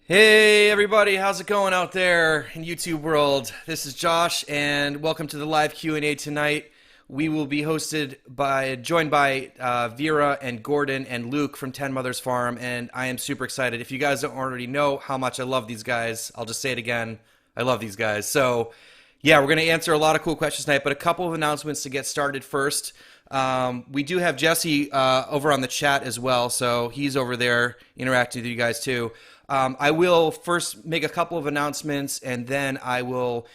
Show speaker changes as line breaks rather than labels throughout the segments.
Hey everybody, how's it going out there in YouTube world? This is Josh and welcome to the live Q&A tonight. We will be joined by Vera and Gordon and Luke from 10 Mothers Farm, and I am super excited. If you guys don't already know how much I love these guys, I'll just say it again. I love these guys. So yeah, we're going to answer a lot of cool questions tonight, but a couple of announcements to get started first. We do have Jesse over on the chat as well, so he's over there interacting with you guys too. I will first make a couple of announcements, and then I will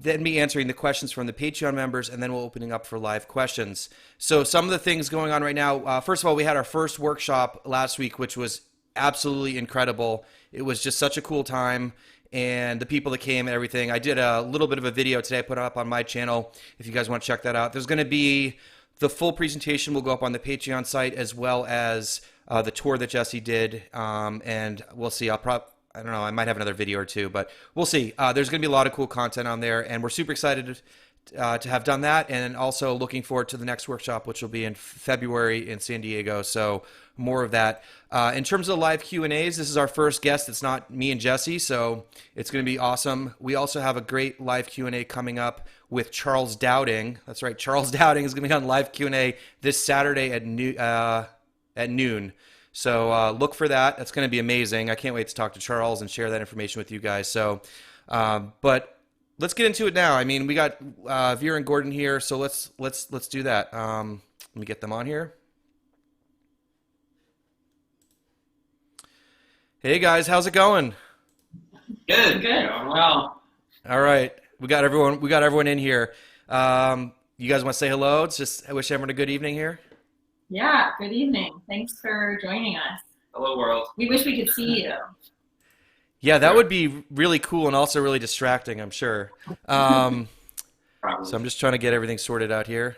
then be answering the questions from the Patreon members, and then we'll opening up for live questions. So some of the things going on right now, first of all, we had our first workshop last week, which was absolutely incredible. It was just such a cool time, and the people that came and everything. I did a little bit of a video today I put up on my channel if you guys want to check that out. There's going to be the full presentation will go up on the Patreon site, as well as the tour that Jesse did, and we'll see. I don't know, I might have another video or two, but we'll see. There's going to be a lot of cool content on there, and we're super excited to have done that, and also looking forward to the next workshop, which will be in February in San Diego, so more of that. In terms of live Q&As, this is our first guest. It's not me and Jesse, so it's going to be awesome. We also have a great live Q&A coming up with Charles Dowding. That's right, Charles Dowding is going to be on live Q&A this Saturday at noon. So look for that. That's going to be amazing. I can't wait to talk to Charles and share that information with you guys. So, but let's get into it now. I mean, we got Vera and Gordon here, so let's do that. Let me get them on here. Hey guys, how's it going?
Good, good. Well,
All right, we got everyone in here. You guys want to say hello? I wish everyone a good evening here.
Yeah, good evening. Thanks for joining us.
hello world.
We wish we could see you.
Yeah, that would be really cool and also really distracting, I'm sure. So I'm just trying to get everything sorted out here.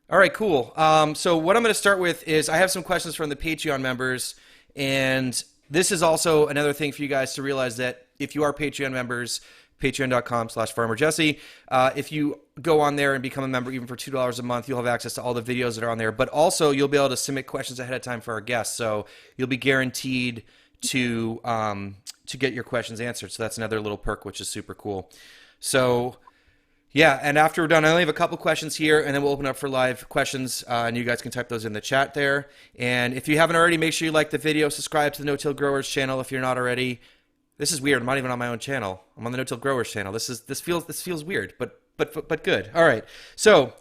All right, cool. So what I'm going to start with is I have some questions from the Patreon members, and this is also another thing for you guys to realize that if you are Patreon members, patreon.com/farmerjesse. If you go on there and become a member even for $2 a month, you'll have access to all the videos that are on there, but also you'll be able to submit questions ahead of time for our guests. So you'll be guaranteed to get your questions answered. So that's another little perk, which is super cool. So yeah, and after we're done, I only have a couple questions here, and then we'll open up for live questions, and you guys can type those in the chat there. And if you haven't already, make sure you like the video, subscribe to the No-Till Growers channel if you're not already. This is weird. I'm not even on my own channel. I'm on the No-Till Growers channel. This feels weird, but good. All right. So,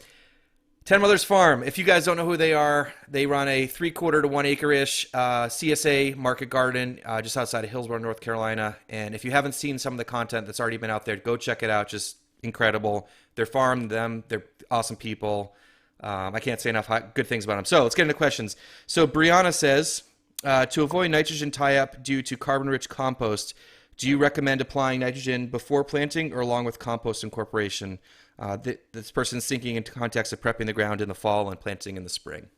10 Mothers Farm. If you guys don't know who they are, they run a 3/4 to 1 acre-ish CSA market garden just outside of Hillsborough, North Carolina. And if you haven't seen some of the content that's already been out there, go check it out. Just incredible. Their farm, they're awesome people. I can't say enough good things about them. So let's get into questions. So Brianna says, to avoid nitrogen tie-up due to carbon-rich compost, do you recommend applying nitrogen before planting or along with compost incorporation? This person's thinking in context of prepping the ground in the fall and planting in the spring.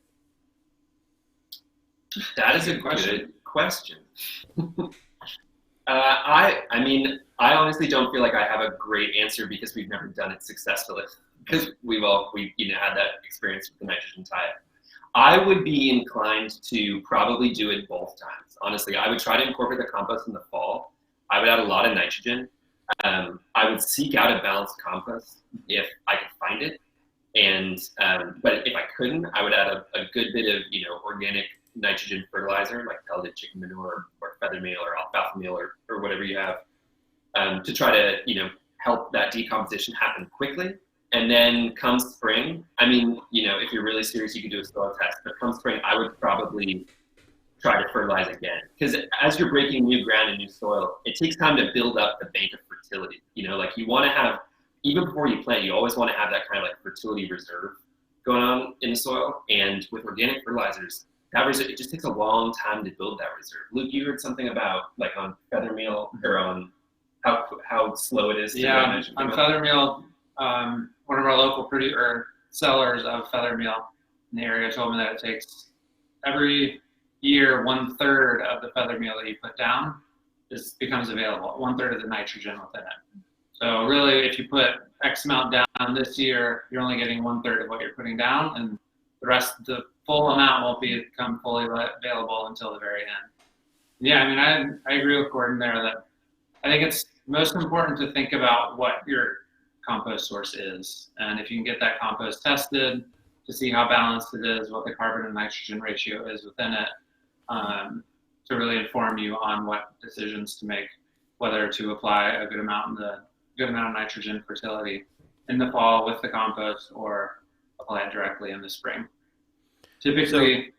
That is a good question. I mean, I honestly don't feel like I have a great answer because we've never done it successfully. Because we've had that experience with the nitrogen tie-up. I would be inclined to probably do it both times. Honestly, I would try to incorporate the compost in the fall. I would add a lot of nitrogen. I would seek out a balanced compost if I could find it. And but if I couldn't, I would add a good bit of organic nitrogen fertilizer like pelleted chicken manure or feather meal or alfalfa meal or whatever you have to try to help that decomposition happen quickly. And then come spring, I mean, if you're really serious, you can do a soil test. But come spring, I would probably try to fertilize again. Because as you're breaking new ground and new soil, it takes time to build up the bank of fertility. Like you want to have, even before you plant, you always want to have that kind of like fertility reserve going on in the soil. And with organic fertilizers, that reserve, it just takes a long time to build that reserve. Luke, you heard something about like on feather meal or on how slow it is to
on feather meal. One of our local sellers of feather meal in the area told me that it takes every year 1/3 of the feather meal that you put down becomes available, 1/3 of the nitrogen within it. So really, if you put X amount down this year, you're only getting 1/3 of what you're putting down, and the full amount won't become fully available until the very end. Yeah, I mean, I agree with Gordon there that I think it's most important to think about what your compost source is. And if you can get that compost tested to see how balanced it is, what the carbon and nitrogen ratio is within it, to really inform you on what decisions to make, whether to apply a good amount of nitrogen fertility in the fall with the compost or apply it directly in the spring. Typically,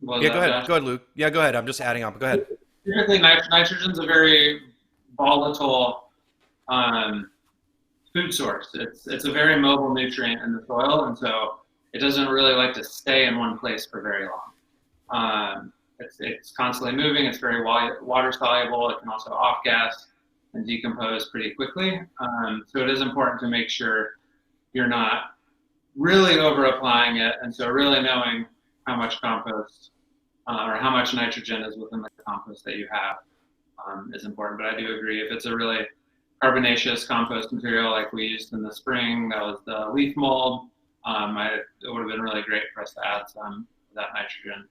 Go ahead, Luke. Yeah, go ahead. I'm just adding on, but go ahead.
Typically, nitrogen's a very volatile food source. It's a very mobile nutrient in the soil, and so it doesn't really like to stay in one place for very long. It's constantly moving. It's very water soluble. It can also off gas and decompose pretty quickly. So it is important to make sure you're not really over applying it, and so really knowing how much compost or how much nitrogen is within the compost that you have is important. But I do agree, if it's a really carbonaceous compost material like we used in the spring, that was the leaf mold, it would have been really great for us to add some of that nitrogen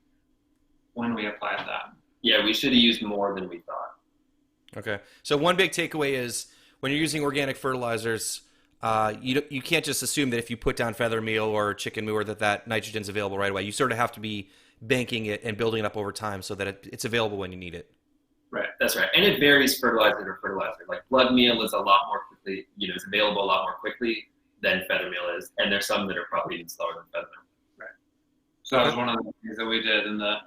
when we applied that.
Yeah, we should have used more than we thought.
Okay. So one big takeaway is when you're using organic fertilizers, you can't just assume that if you put down feather meal or chicken manure that nitrogen's available right away. You sort of have to be banking it and building it up over time so that it's available when you need it.
Right, that's right. And it varies fertilizer to fertilizer. Like blood meal is a lot more quickly, is available a lot more quickly than feather meal is. And there's some that are probably even slower than feather meal.
Right. So that was one of the things that we did in the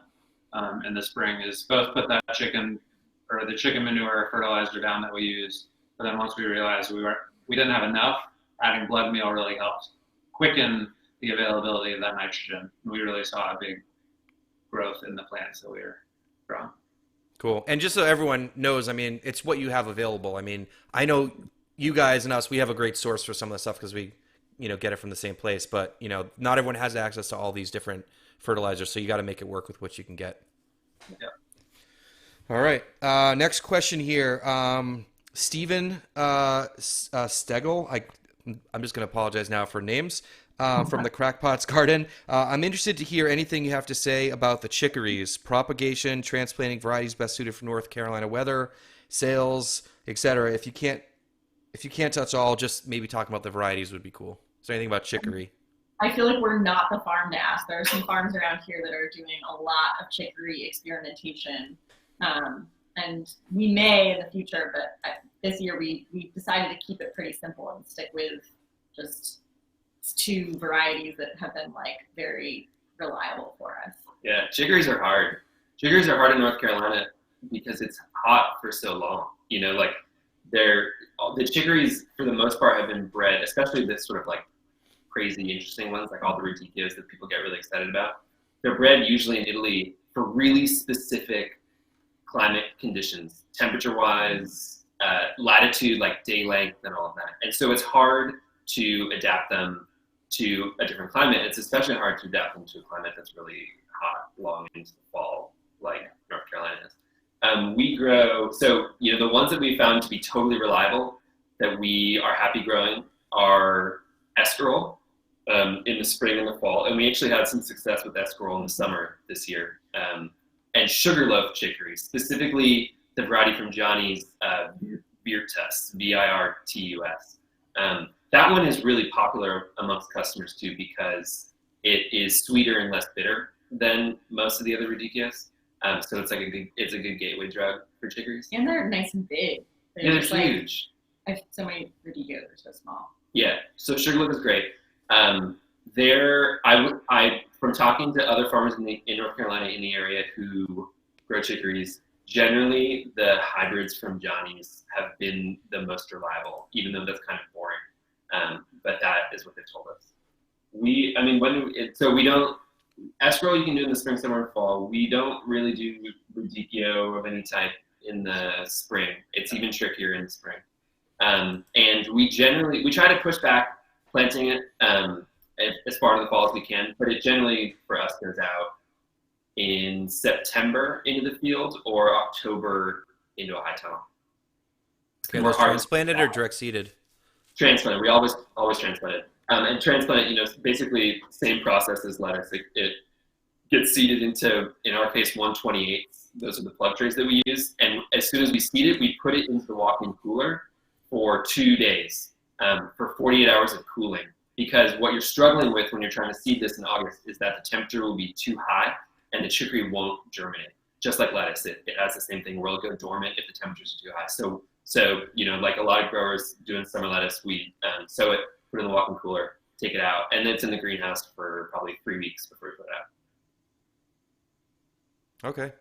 spring is both put that the chicken manure fertilizer down that we used. But then once we realized we didn't have enough, adding blood meal really helped quicken the availability of that nitrogen. We really saw a big growth in the plants that we were growing.
Cool. And just so everyone knows, I mean, it's what you have available. I mean, I know you guys and us, we have a great source for some of the stuff because we, get it from the same place. But, not everyone has access to all these different fertilizers. So you got to make it work with what you can get.
Yeah.
All right. Next question here. Stephen Stegel. I'm just going to apologize now for names. From the Crackpot's Garden. I'm interested to hear anything you have to say about the chicories, propagation, transplanting varieties best suited for North Carolina weather, sales, etc. If you can't touch all, just maybe talking about the varieties would be cool. Is there anything about chicory?
I feel like we're not the farm to ask. There are some farms around here that are doing a lot of chicory experimentation. And we may in the future, but this year we decided to keep it pretty simple and stick with just 2 varieties that have been very reliable for us.
Yeah, chicories are hard. Chicories are hard in North Carolina because it's hot for so long. The chicories for the most part have been bred, especially this sort of crazy interesting ones, like all the radicchios that people get really excited about. They're bred usually in Italy for really specific climate conditions, temperature-wise, latitude, like day length and all of that. And so it's hard to adapt them to a different climate. It's especially hard to adapt them to a climate that's really hot long into the fall, like North Carolina is. We grow, the ones that we found to be totally reliable that we are happy growing are escarole in the spring and the fall. And we actually had some success with escarole in the summer this year. And sugarloaf chicory, specifically the variety from Johnny's Virtus, Virtus. That one is really popular amongst customers too because it is sweeter and less bitter than most of the other radicchios. So it's a good gateway drug for chicories.
And they're nice and big.
They're huge.
I have so many radicchios are so small.
Yeah, so sugarloaf is great. From talking to other farmers in North Carolina in the area who grow chicories, generally the hybrids from Johnny's have been the most reliable, even though that's kind of boring. But that is what they've told us. Escarole you can do in the spring, summer, and fall. We don't really do radicchio of any type in the spring. It's even trickier in the spring. And we try to push back planting it as far into the fall as we can, but it generally, for us, goes out in September into the field or October into a high tunnel.
Okay, that's transplanted or direct seeded?
Transplanted. We always transplant it. And transplant, basically same process as lettuce. get seeded into, in our case, 128. Those are the plug trays that we use. And as soon as we seed it, we put it into the walk-in cooler for 2 days, for 48 hours of cooling. Because what you're struggling with when you're trying to seed this in August is that the temperature will be too high and the chicory won't germinate. Just like lettuce, it has the same thing where it'll go dormant if the temperatures are too high. So like a lot of growers doing summer lettuce, we sow it, put it in the walk-in cooler, take it out, and then it's in the greenhouse for probably 3 weeks before we put it out.
Okay.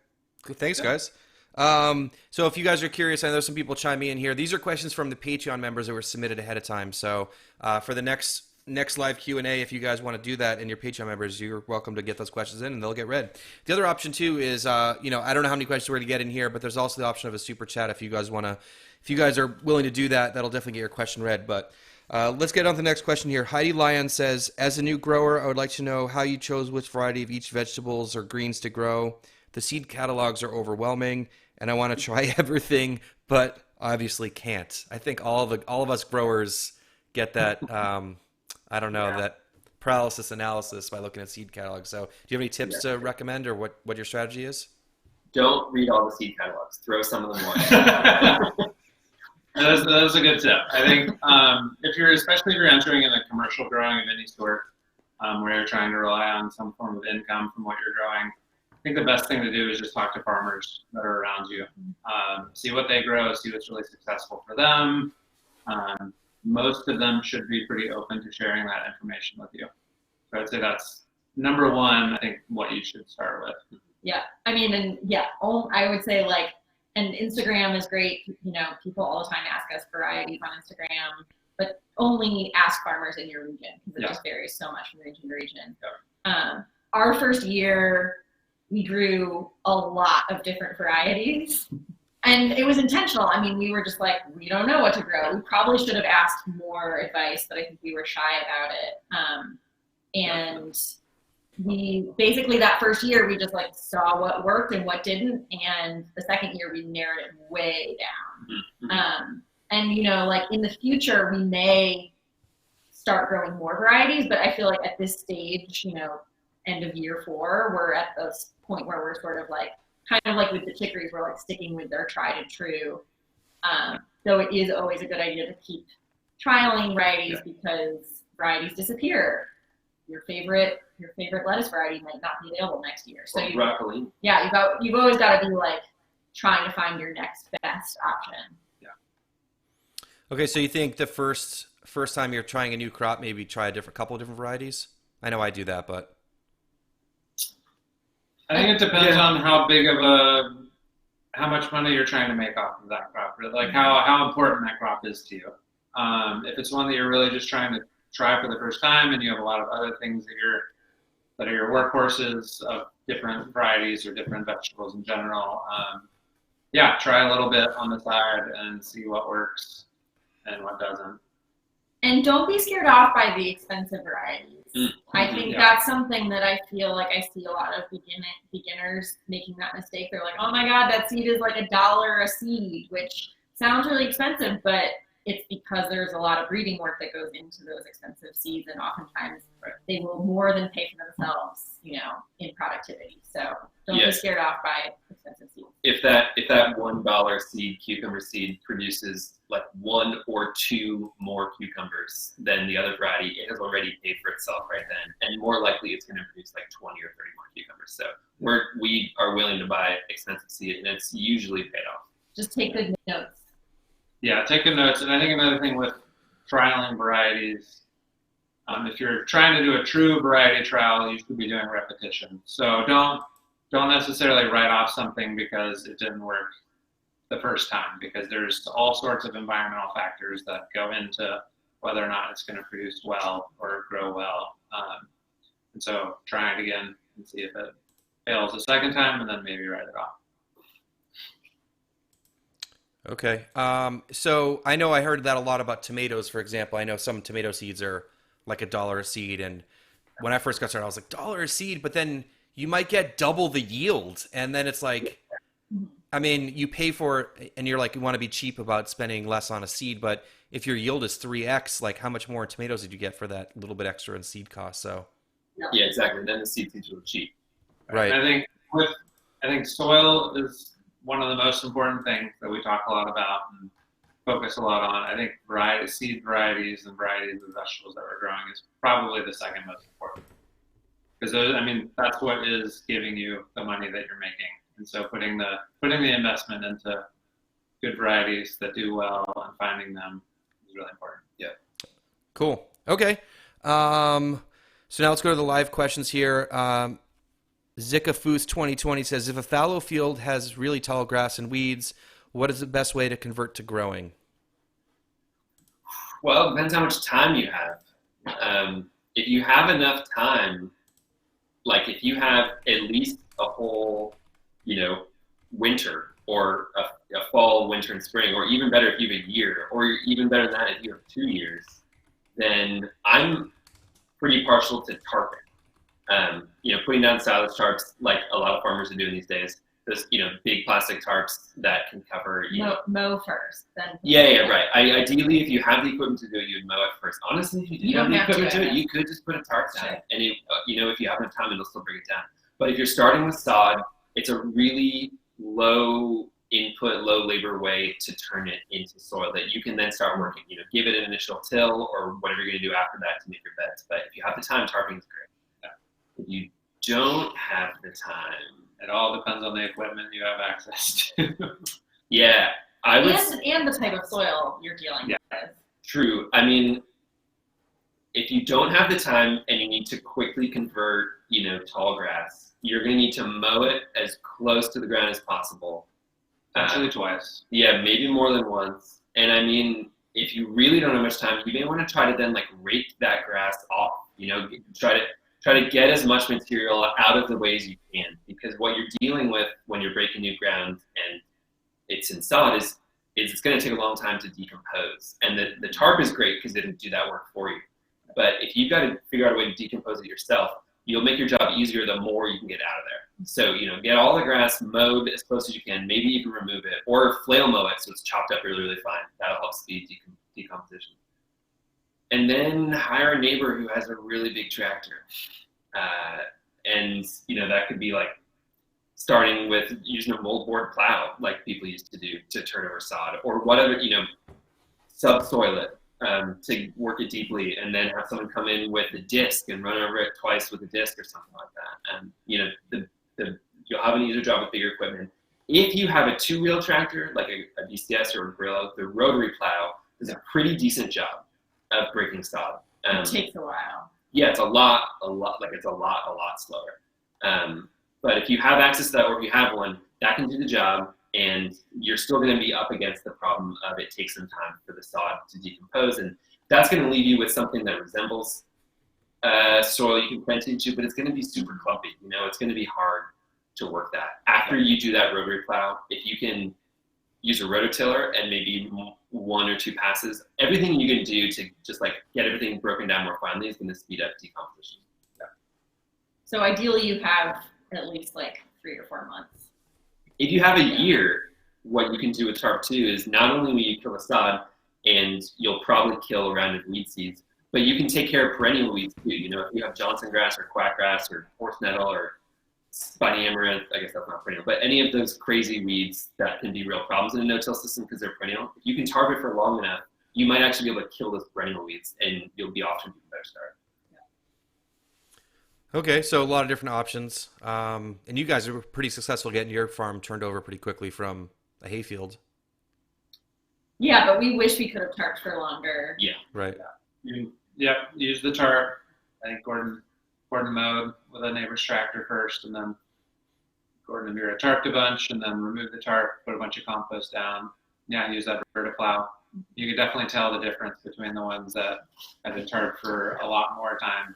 Good. Thanks, guys. So if you guys are curious, I know some people chime in here. These are questions from the Patreon members that were submitted ahead of time. So for the next live Q&A, if you guys want to do that and your Patreon members, you're welcome to get those questions in and they'll get read. The other option too is, I don't know how many questions we're going to get in here, but there's also the option of a super chat if you guys are willing to do that. That'll definitely get your question read. But let's get on to the next question here. Heidi Lyon says, as a new grower, I would like to know how you chose which variety of each vegetables or greens to grow. The seed catalogs are overwhelming, and I want to try everything, but obviously can't. I think all of us growers get that. That paralysis analysis by looking at seed catalogs. So, do you have any tips to recommend, or what your strategy is?
Don't read all the seed catalogs. Throw some of them away.
That's a good tip. I think especially if you're entering in a commercial growing of any sort, where you're trying to rely on some form of income from what you're growing, I think the best thing to do is just talk to farmers that are around you. See what they grow, see what's really successful for them. Most of them should be pretty open to sharing that information with you. So I'd say that's number one, I think, what you should start with.
Yeah. I mean, I would say and Instagram is great. People all the time ask us varieties on Instagram, but only ask farmers in your region because it just varies so much from region to region. Yeah. Our first year, we grew a lot of different varieties. And it was intentional. I mean, we were just like, we don't know what to grow. We probably should have asked more advice, but I think we were shy about it. And we basically that first year, we just saw what worked and what didn't. And the second year, we narrowed it way down. And in the future, we may start growing more varieties, but I feel like at this stage, end of year 4, we're at this point where we're sort of kind of like with the chicories, we're sticking with their tried and true. Though it is always a good idea to keep trialing varieties because varieties disappear. Your favorite lettuce variety might not be available next year. So
broccoli.
Yeah, you've always got to be trying to find your next best option.
Yeah.
Okay, so you think the first time you're trying a new crop, maybe try a couple of different varieties? I know I do that, but
I think it depends on how much money you're trying to make off of that crop, how important that crop is to you. If it's one that you're really just trying to try for the first time and you have a lot of other things that are your workhorses of different varieties or different vegetables in general, try a little bit on the side and see what works and what doesn't.
And don't be scared off by the expensive varieties. I think that's something that I feel like I see a lot of beginners making that mistake. They're like, oh my God, that seed is $1 a seed, which sounds really expensive, but it's because there's a lot of breeding work that goes into those expensive seeds, and oftentimes they will more than pay for themselves, in productivity. So don't be scared off by expensive seeds.
If that $1 seed, cucumber seed, produces 1 or 2 more cucumbers than the other variety, it has already paid for itself right then, and more likely it's going to produce 20 or 30 more cucumbers. So we are willing to buy expensive seed, and it's usually paid off.
Just take good notes.
Yeah, take good notes. And I think another thing with trialing varieties, if you're trying to do a true variety trial, you should be doing repetition. So don't necessarily write off something because it didn't work the first time, because there's all sorts of environmental factors that go into whether or not it's going to produce well or grow well. And so try it again and see if it fails the second time, and then maybe write it off.
Okay. So I know I heard that a lot about tomatoes, for example. I know some tomato seeds are $1 a seed. And when I first got started, I was $1 a seed, but then you might get double the yield. And then it's you pay for it and you're you want to be cheap about spending less on a seed. But if your yield is 3x, how much more in tomatoes did you get for that little bit extra in seed cost? So
yeah, exactly. Then the seeds are cheap.
Right.
I think soil is one of the most important things that we talk a lot about and focus a lot on. I think seed varieties and varieties of vegetables that we're growing is probably the second most important. Because that's what is giving you the money that you're making. And so putting the investment into good varieties that do well and finding them is really important.
Yeah.
Cool. Okay. So now let's go to the live questions here. Zika Foos 2020 says, if a fallow field has really tall grass and weeds, what is the best way to convert to growing?
Well, it depends how much time you have. If you have enough time, like if you have at least a whole, winter, or a fall, winter, and spring, or even better if you have a year, or even better than that if you have 2 years, then I'm pretty partial to tarping. Putting down silage tarps like a lot of farmers are doing these days. Those, big plastic tarps that can cover.
Mow first, then.
Yeah, right. Ideally, if you have the equipment to do it, you'd mow it first. Honestly, if you didn't have the equipment to it, you could just put a tarp down.
Sure.
And if you have enough time, it'll still bring it down. But if you're starting with sod, it's a really low input, low labor way to turn it into soil that you can then start working. Give it an initial till or whatever you're going to do after that to make your beds. But if you have the time, tarping is great. Yeah. If you don't have the time,
it all depends on the equipment you have access to.
Yeah,
and the type of soil you're dealing with.
True. If you don't have the time and you need to quickly convert, tall grass, you're going to need to mow it as close to the ground as possible.
Actually, twice.
Yeah, maybe more than once. And if you really don't have much time, you may want to try to then rake that grass off. Try to get as much material out of the way as you can, because what you're dealing with when you're breaking new ground and it's in sod is it's going to take a long time to decompose. And the tarp is great because it'll do that work for you. But if you've got to figure out a way to decompose it yourself, you'll make your job easier the more you can get out of there. So, get all the grass mowed as close as you can. Maybe you can remove it or flail mow it so it's chopped up really, really fine. That'll help speed decomposition. And then hire a neighbor who has a really big tractor. That could be starting with using a moldboard plow like people used to do to turn over sod, or whatever, subsoil it to work it deeply, and then have someone come in with a disc and run over it twice with a disc or something like that. And you'll have an easier job with bigger equipment. If you have a 2-wheel tractor like a BCS or a Brillo, the rotary plow does a pretty decent job of breaking sod.
It takes a while.
Yeah, it's a lot slower. But if you have access to that, or if you have one, that can do the job, and you're still going to be up against the problem of it takes some time for the sod to decompose, and that's going to leave you with something that resembles soil you can plant into, but it's going to be super clumpy. It's going to be hard to work that. After you do that rotary plow, if you can use a rototiller and maybe 1 or 2 passes, everything you can do to just get everything broken down more finely is going to speed up decomposition. Yeah.
So ideally you have at least 3 or 4 months.
If you have a year, what you can do with tarp 2 is not only will you kill the sod and you'll probably kill a round of weed seeds, but you can take care of perennial weeds too. If you have Johnson grass or quackgrass or horse nettle or spiny amaranth, I guess that's not perennial, but any of those crazy weeds that can be real problems in a no-till system because they're perennial, if you can tarp it for long enough, you might actually be able to kill those perennial weeds and you'll be off to a better start.
Okay, so a lot of different options. And you guys are pretty successful getting your farm turned over pretty quickly from a hayfield.
Yeah, but we wish we could have tarped for longer.
Yeah.
Right.
Use the tarp. I think Gordon mowed with a neighbor's tractor first, and then Gordon and Vera tarped a bunch, and then removed the tarp, put a bunch of compost down. Yeah, use that vertiplow. You can definitely tell the difference between the ones that had been tarped for a lot more time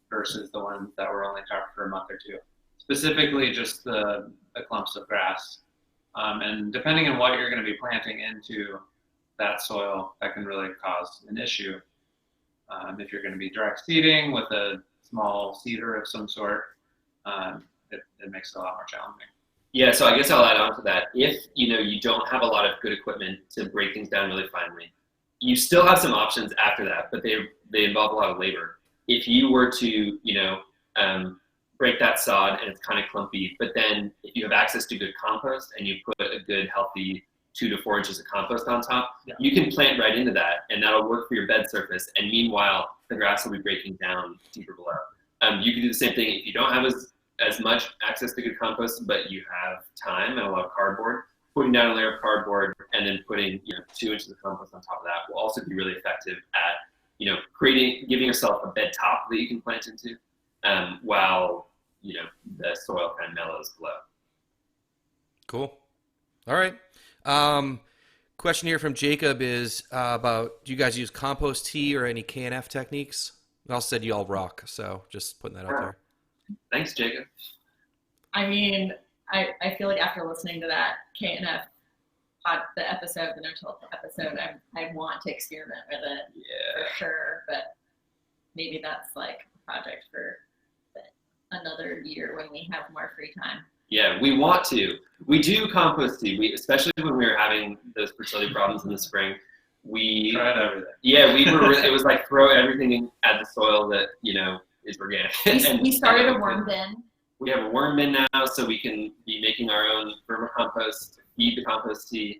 versus the ones that were only tarped for a month or 2. Specifically, just the clumps of grass. And depending on what you're going to be planting into that soil, that can really cause an issue. If you're going to be direct seeding with a small seeder of some sort, it makes it a lot more challenging.
Yeah, so I guess I'll add on to that. If you don't have a lot of good equipment to break things down really finely, you still have some options after that, but they involve a lot of labor. If you were to break that sod and it's kind of clumpy. But then if you have access to good compost and you put a good healthy 2 to 4 inches of compost on top, you can plant right into that, and that'll work for your bed surface. And meanwhile, the grass will be breaking down deeper below. You can do the same thing if you don't have as much access to good compost, but you have time and a lot of cardboard. Putting down a layer of cardboard and then putting 2 inches of compost on top of that will also be really effective at giving yourself a bed top that you can plant into, while the soil kind of mellows below.
Cool. All right. Question here from Jacob is about, do you guys use compost tea or any KNF techniques? I also said you all rock, so just putting that out there.
Thanks, Jacob.
I mean, I feel like after listening to that KNF the no-till episode, I want to experiment with it for sure, but maybe that's like a project for another year when we have more free time.
Yeah, we want to. We do compost tea. Especially when we were having those fertility problems in the spring. We
tried everything.
Yeah, we were. It was like throw everything in at the soil that is organic.
We started a worm bin.
We have a worm bin now, so we can be making our own vermicompost to feed the compost tea.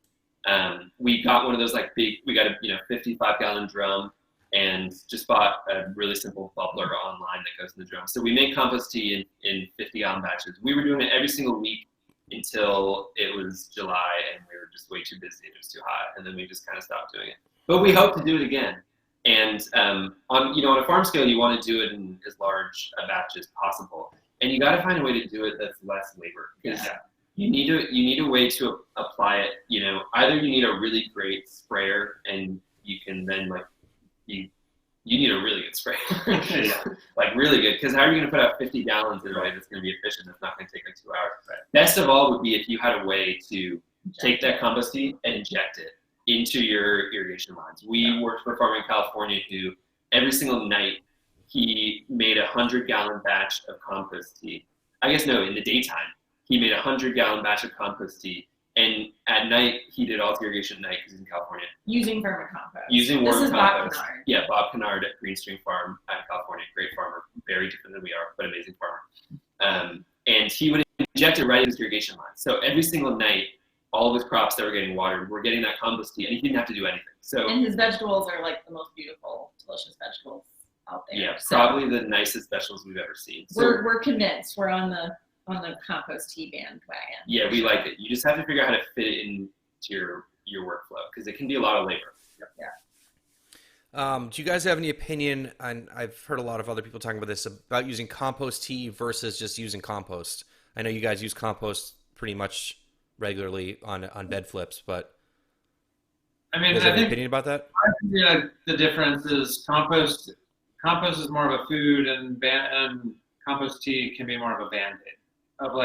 We got one of those big. We got a 55-gallon drum, and just bought a really simple bubbler online that goes in the drum. So we make compost tea in 50-gallon batches. We were doing it every single week until it was July, and we were just way too busy. It was too hot, and then we just kind of stopped doing it. But we hope to do it again. And on a farm scale, you want to do it in as large a batch as possible, and you got to find a way to do it that's less labor, because you need a way to apply it. Either you need a really great sprayer, and you can then you need a really good sprayer, really good, because how are you going to put out 50 gallons in a way that's going to be efficient? That's not going to take 2 hours. Best of all would be if you had a way to take that compost tea and inject it into your irrigation lines. We worked for a farmer in California who every single night he made a 100-gallon batch of compost tea. I guess no, in the daytime he made a 100-gallon batch of compost tea, and at night he did all his irrigation at night because he's in California.
Using vermicompost.
Using
This is Bob
vermicompost.
Kennard.
Yeah, Bob Kennard at Greenstream Farm out in California. Great farmer, very different than we are, but amazing farmer. And he would inject it right into his irrigation line. So every single night, all of his crops that were getting watered were getting that compost tea, and he didn't have to do anything. So
And his vegetables are the most beautiful, delicious vegetables out there.
yeah,
So
probably the nicest vegetables we've ever seen. So
we're convinced. We're on the compost tea bandwagon.
yeah, we like it. You just have to figure out how to fit it into your workflow, because it can be a lot of labor.
Do you guys have any opinion on, I've heard a lot of other people talking about this, about using compost tea versus just using compost? I know you guys use compost pretty much regularly on bed flips, but
I mean,
do you guys have
I
any
think
opinion about that?
the difference is compost is more of a food, and compost tea can be more of a band-aid of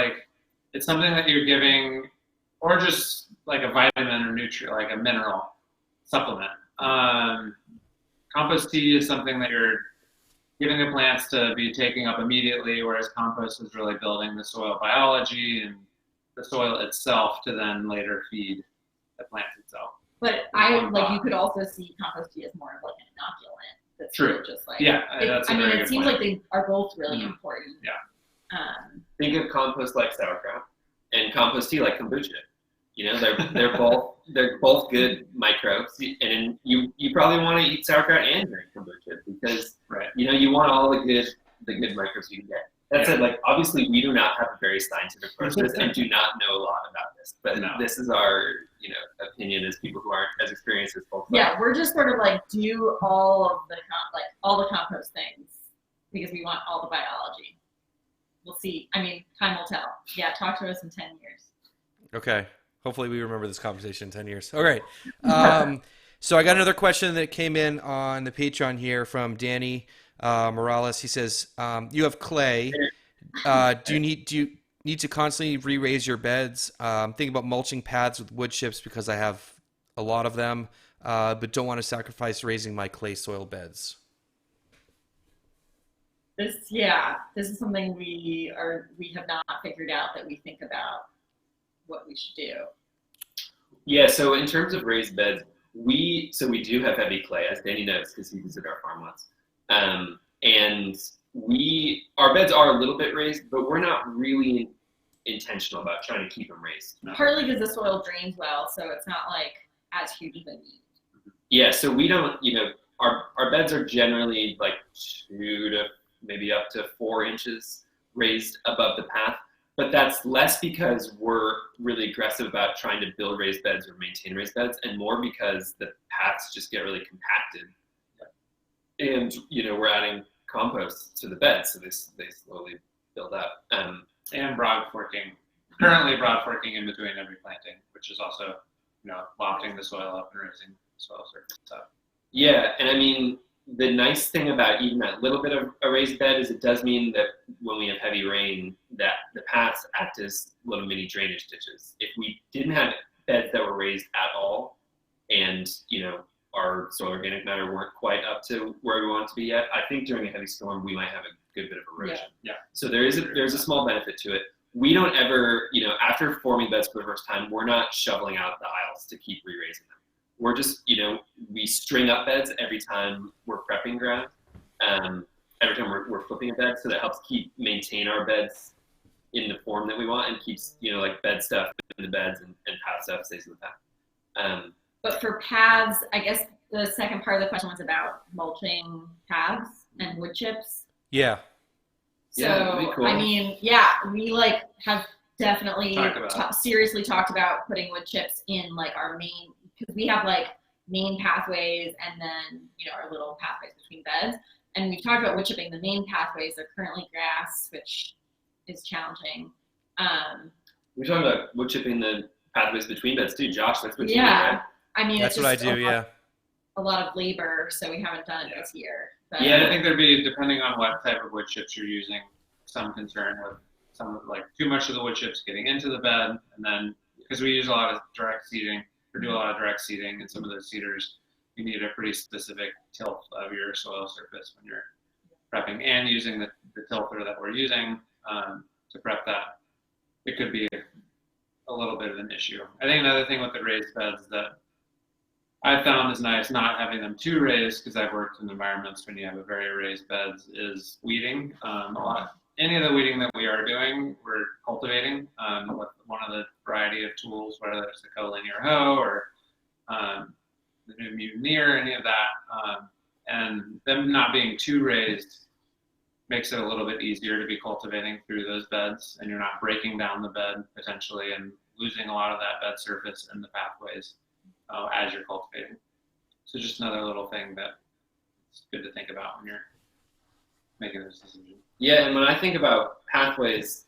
it's something that you're giving, or just like a vitamin or nutrient, like a mineral supplement. Compost tea is something that you're giving the plants to be taking up immediately, whereas compost is really building the soil biology and the soil itself to then later feed the plant itself.
But you could also see compost tea as more of an inoculant. That's
True.
Just
that's a very
it
good
seems
point.
like they are both really important.
Yeah.
Think of compost like sauerkraut, and compost tea like kombucha. They're both good microbes, and you probably want to eat sauerkraut and drink kombucha, because you want all the good microbes you can get. That said, obviously we do not have a very scientific approach to this and do not know a lot about this, but this is our opinion as people who aren't as experienced as folks.
Yeah, we're just sort of do all of the all the compost things because we want all the biology. We'll see. I mean, time will tell. Yeah, talk to us in 10 years.
Okay. Hopefully we remember this conversation in 10 years. All right. So I got another question that came in on the Patreon here from Danny Morales. He says, you have clay. Do you need to constantly re-raise your beds? Think about mulching paths with wood chips because I have a lot of them, but don't want to sacrifice raising my clay soil beds.
This is something we have not figured out that we think about what we should do.
Yeah, so in terms of raised beds, we do have heavy clay, as Danny knows because he visited our farm once. And our beds are a little bit raised, but we're not really intentional about trying to keep them raised.
Partly because the soil drains well, so it's not like as huge as a need.
Yeah, so we don't, our beds are generally like 2 to maybe up to 4 inches raised above the path, but that's less because we're really aggressive about trying to build raised beds or maintain raised beds, and more because the paths just get really compacted. And, we're adding compost to the beds, so they slowly build up.
And broad forking, currently broad forking in between every planting, which is also, lofting the soil up and raising the soil surface up.
Yeah, and I mean, the nice thing about even that little bit of a raised bed is it does mean that when we have heavy rain, that the paths act as little mini drainage ditches. If we didn't have beds that were raised at all, and our soil organic matter weren't quite up to where we want it to be yet, I think during a heavy storm we might have a good bit of erosion.
Yeah.
So there's a small benefit to it. We don't ever, after forming beds for the first time, we're not shoveling out the aisles to keep re-raising them. We're just, we string up beds every time we're prepping ground, every time we're flipping a bed, so that helps maintain our beds in the form that we want, and keeps, like bed stuff in the beds and path stuff stays in the path.
But for paths, I guess the second part of the question was about mulching paths and wood chips.
Yeah.
So,
Yeah, that'd be cool.
I mean, we have definitely seriously talked about putting wood chips in our main, because we have main pathways and then, our little pathways between beds. And we've talked about wood chipping the main pathways. They're currently grass, which is challenging.
We're talking about wood chipping the pathways between beds too, Josh. That's what you do,
Yeah.
right?
I mean,
That's
it's
what I
just
do, yeah.
a lot of labor, so we haven't done it this year. But
Yeah, I think there'd be, depending on what type of wood chips you're using, some concern with too much of the wood chips getting into the bed, and then because we use a lot of direct seeding, or do a lot of direct seeding, and some of those seeders, you need a pretty specific tilt of your soil surface when you're prepping, and using the tilter that we're using to prep that, it could be a little bit of an issue. I think another thing with the raised beds that I found is nice, not having them too raised, because I've worked in environments when you have a very raised beds, is weeding. Any of the weeding that we are doing, we're cultivating with one of the variety of tools, whether it's the collinear hoe or the new Mutineer, any of that. And them not being too raised makes it a little bit easier to be cultivating through those beds, and you're not breaking down the bed potentially and losing a lot of that bed surface in the pathways as you're cultivating. So just another little thing that it's good to think about when you're making those decisions.
Yeah, and when I think about pathways,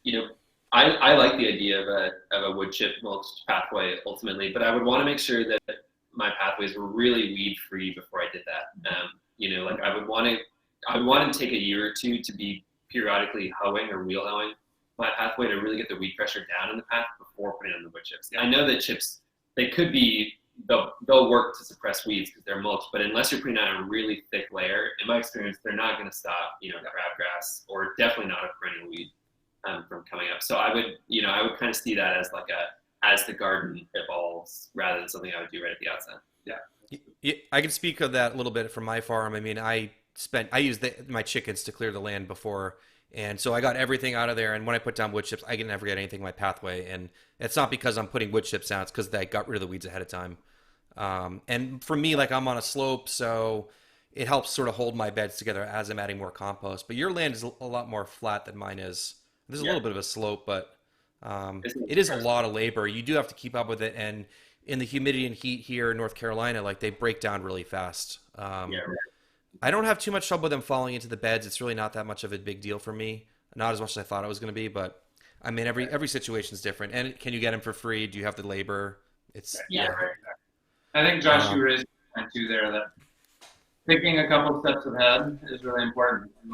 I like the idea of a wood chip mulched pathway ultimately, but I would want to make sure that my pathways were really weed free before I did that. I would want to take a year or two to be periodically hoeing or wheel hoeing my pathway to really get the weed pressure down in the path before putting on the wood chips. I know that chips, they'll work to suppress weeds because they're mulch, but unless you're putting on a really thick layer, in my experience, they're not going to stop, crabgrass, or definitely not a perennial weed from coming up. So I would kind of see that as as the garden evolves, rather than something I would do right at the outset.
Yeah, I can speak of that a little bit from my farm. I mean, I used my chickens to clear the land before, and so I got everything out of there. And when I put down wood chips, I can never get anything in my pathway. And it's not because I'm putting wood chips down; it's because I got rid of the weeds ahead of time. And for me, I'm on a slope, so it helps sort of hold my beds together as I'm adding more compost. But your land is a lot more flat than mine is. There's a little bit of a slope, but it is a lot of labor. You do have to keep up with it, and in the humidity and heat here in North Carolina, they break down really fast. I don't have too much trouble with them falling into the beds. It's really not that much of a big deal for me. Not as much as I thought it was going to be, but I mean, every situation is different. And can you get them for free? Do you have the labor?
I think Josh, you raised a point too there that thinking a couple steps ahead is really important. And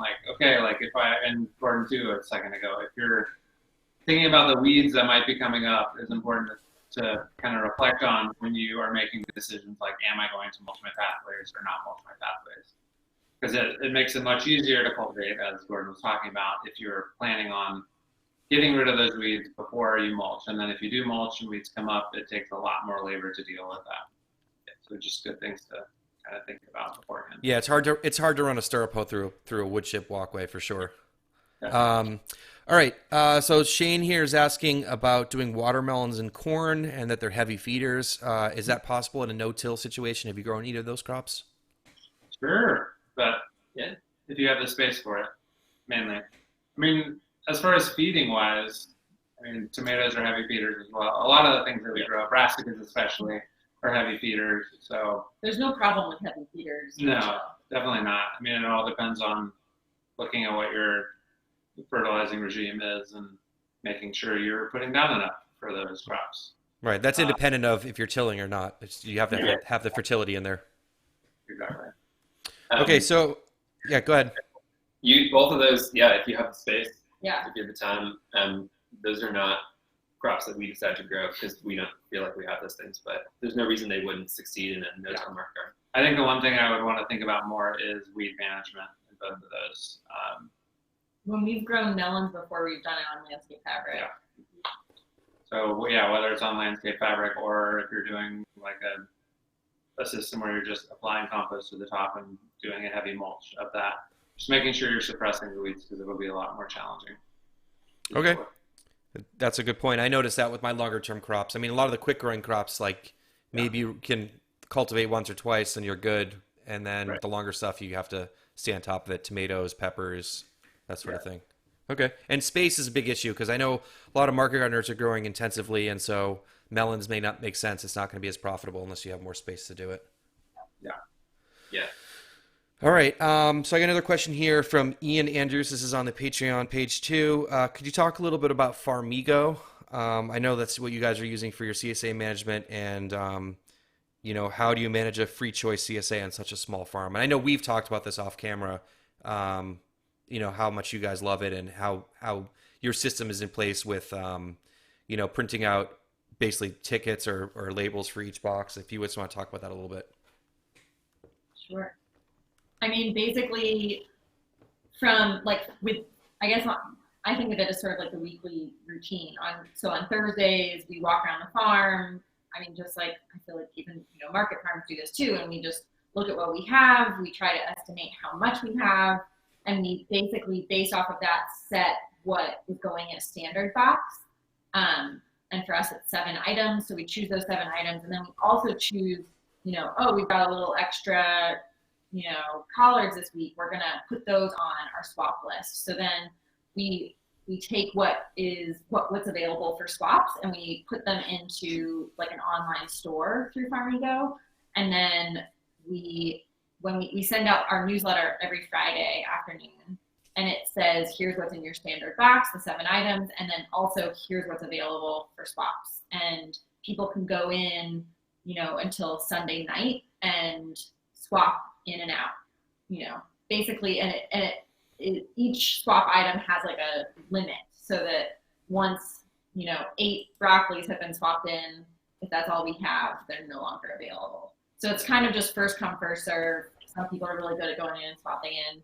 and Gordon too a second ago, if you're thinking about the weeds that might be coming up, it's important to kind of reflect on when you are making decisions like, am I going to mulch my pathways or not mulch my pathways? Because it makes it much easier to cultivate, as Gordon was talking about, if you're planning on getting rid of those weeds before you mulch. And then if you do mulch and weeds come up, it takes a lot more labor to deal with that. So just good things to kind of think about beforehand.
Yeah, it's hard to run a stirrup hoe through a wood chip walkway for sure.
Definitely.
All right. So Shane here is asking about doing watermelons and corn and that they're heavy feeders. Is that possible in a no-till situation? Have you grown either of those crops?
Sure, but yeah, if you have the space for it, mainly. I mean, as far as feeding wise, I mean, tomatoes are heavy feeders as well. A lot of the things that we grow, brassicas especially, are heavy feeders. So
There's no problem with heavy feeders.
no, definitely not. I mean, it all depends on looking at what your fertilizing regime is and making sure you're putting down enough for those crops.
Right. That's independent of if you're tilling or not. You have to have the fertility in there.
Exactly.
Okay. So yeah, go ahead.
You both of those, yeah. If you have the space,
Yeah.
if you have the time, those are not crops that we decide to grow because we don't feel like we have those things. But there's no reason they wouldn't succeed in a no-till market.
I think the one thing I would want to think about more is weed management in both of those.
When we've grown melons before, we've done it on landscape fabric.
Yeah. So yeah, whether it's on landscape fabric or if you're doing like a system where you're just applying compost to the top and doing a heavy mulch of that, just making sure you're suppressing the weeds because it'll be a lot more challenging.
Okay. That's a good point. I noticed that with my longer term crops. I mean, a lot of the quick growing crops, like maybe you can cultivate once or twice and you're good. And then the longer stuff, you have to stay on top of it. Tomatoes, peppers, that sort of thing. Okay. And space is a big issue because I know a lot of market gardeners are growing intensively. And so melons may not make sense. It's not going to be as profitable unless you have more space to do it.
Yeah. Yeah.
All right. So I got another question here from Ian Andrews. This is on the Patreon page 2. Could you talk a little bit about Farmigo? I know that's what you guys are using for your CSA management, and how do you manage a free choice CSA on such a small farm? And I know we've talked about this off camera. How much you guys love it and how your system is in place with printing out basically tickets or labels for each box. If you just want to talk about that a little bit.
Sure. I mean, basically, I think of it as sort of like the weekly routine. On Thursdays, we walk around the farm. I mean, just like I feel like even market farms do this too, and we just look at what we have. We try to estimate how much we have, and we basically, based off of that, set what is going in a standard box. And for us, it's 7 items. So we choose those 7 items, and then we also choose, we've got a little extra. Collards this week, we're gonna put those on our swap list. So then we take what's available for swaps and we put them into like an online store through Farmigo. And then when we send out our newsletter every Friday afternoon, and it says, here's what's in your standard box, the 7 items, and then also here's what's available for swaps. And people can go in, until Sunday night and swap in and out, basically, and each swap item has like a limit so that once, 8 broccolis have been swapped in, if that's all we have, they're no longer available. So it's kind of just first come, first serve. Some people are really good at going in and swapping in.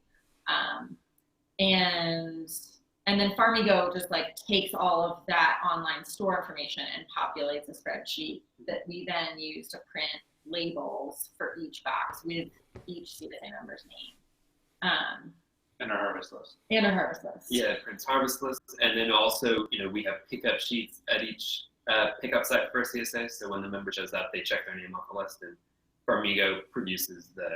And then Farmigo just like takes all of that online store information and populates a spreadsheet that we then use to print labels for each box with each CSA member's name.
And a harvest list.
Yeah, it prints harvest lists, and then also, we have pickup sheets at each pickup site for CSA. So when the member shows up, they check their name off the list, and Farmigo produces the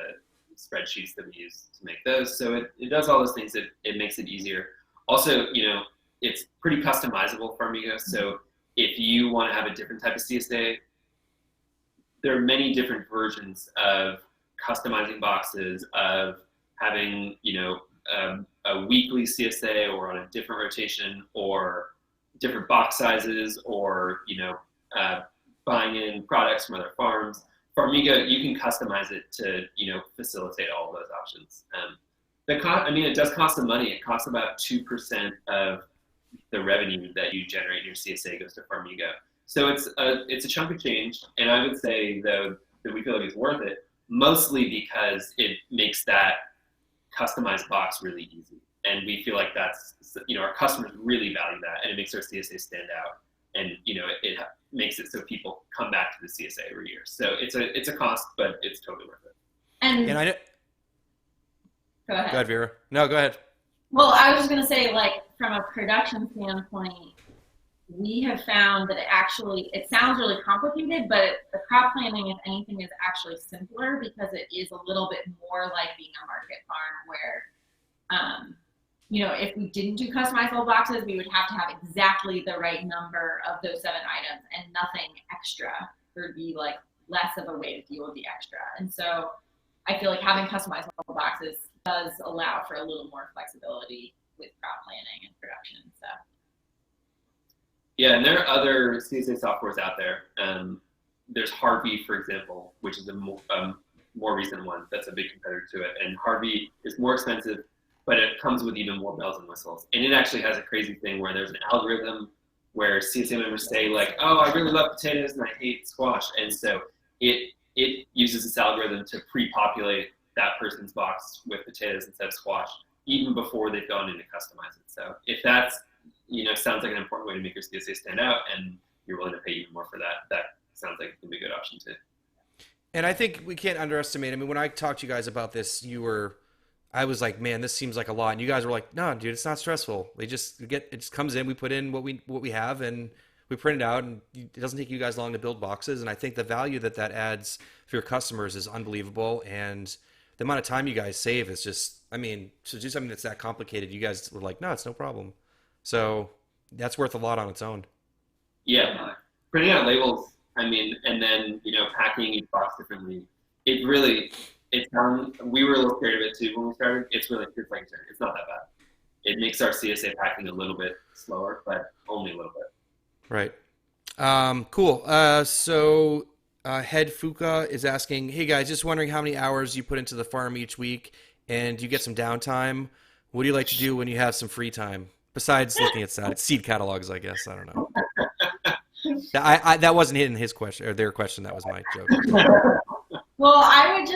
spreadsheets that we use to make those. So it does all those things. It makes it easier. Also, it's pretty customizable, Farmigo. So if you want to have a different type of CSA, there are many different versions of customizing boxes, of having, a weekly CSA or on a different rotation or different box sizes or, buying in products from other farms. Farmigo, you can customize it to, facilitate all of those options. It does cost some money. It costs about 2% of the revenue that you generate in your CSA goes to Farmigo. So it's a chunk of change, and I would say though that we feel like it's worth it, mostly because it makes that customized box really easy, and we feel like that's our customers really value that, and it makes our CSA stand out, and it makes it so people come back to the CSA every year. So it's a cost, but it's totally worth it.
And I know.
Go ahead.
Go ahead, Vera. No, go ahead.
Well, I was just going to say, like, from a production standpoint, we have found that it sounds really complicated, but the crop planning, if anything, is actually simpler because it is a little bit more like being a market farm where, if we didn't do customizable boxes, we would have to have exactly the right number of those 7 items and nothing extra. There would be like less of a way to deal with the extra. And so I feel like having customizable boxes does allow for a little more flexibility with crop planning and production and stuff.
Yeah, and there are other CSA softwares out there. There's Harvey, for example, which is a more recent one that's a big competitor to it. And Harvey is more expensive, but it comes with even more bells and whistles. And it actually has a crazy thing where there's an algorithm where CSA members say like, oh, I really love potatoes and I hate squash. And so it uses this algorithm to pre-populate that person's box with potatoes instead of squash, even before they've gone in to customize it. So if that's, sounds like an important way to make your CSA stand out and you're willing to pay even more for that, that sounds like it can be a good option too.
And I think we can't underestimate. I mean, when I talked to you guys about this, I was like, man, this seems like a lot. And you guys were like, no, dude, it's not stressful. It just comes in, we put in what we have and we print it out, and it doesn't take you guys long to build boxes. And I think the value that adds for your customers is unbelievable. And the amount of time you guys save is just, I mean, to do something that's that complicated, you guys were like, no, it's no problem. So that's worth a lot on its own.
Yeah. Printing out labels, I mean, and then, packing each box differently. We were a little scared of it too when we started. It's like you said, it's not that bad. It makes our CSA packing a little bit slower, but only a little bit.
Right. Cool. So Head Fuka is asking, hey guys, just wondering how many hours you put into the farm each week, and do you get some downtime? What do you like to do when you have some free time? Besides looking at seed catalogs, I guess. I don't know. That wasn't in his question or their question. That was my joke.
Well, I would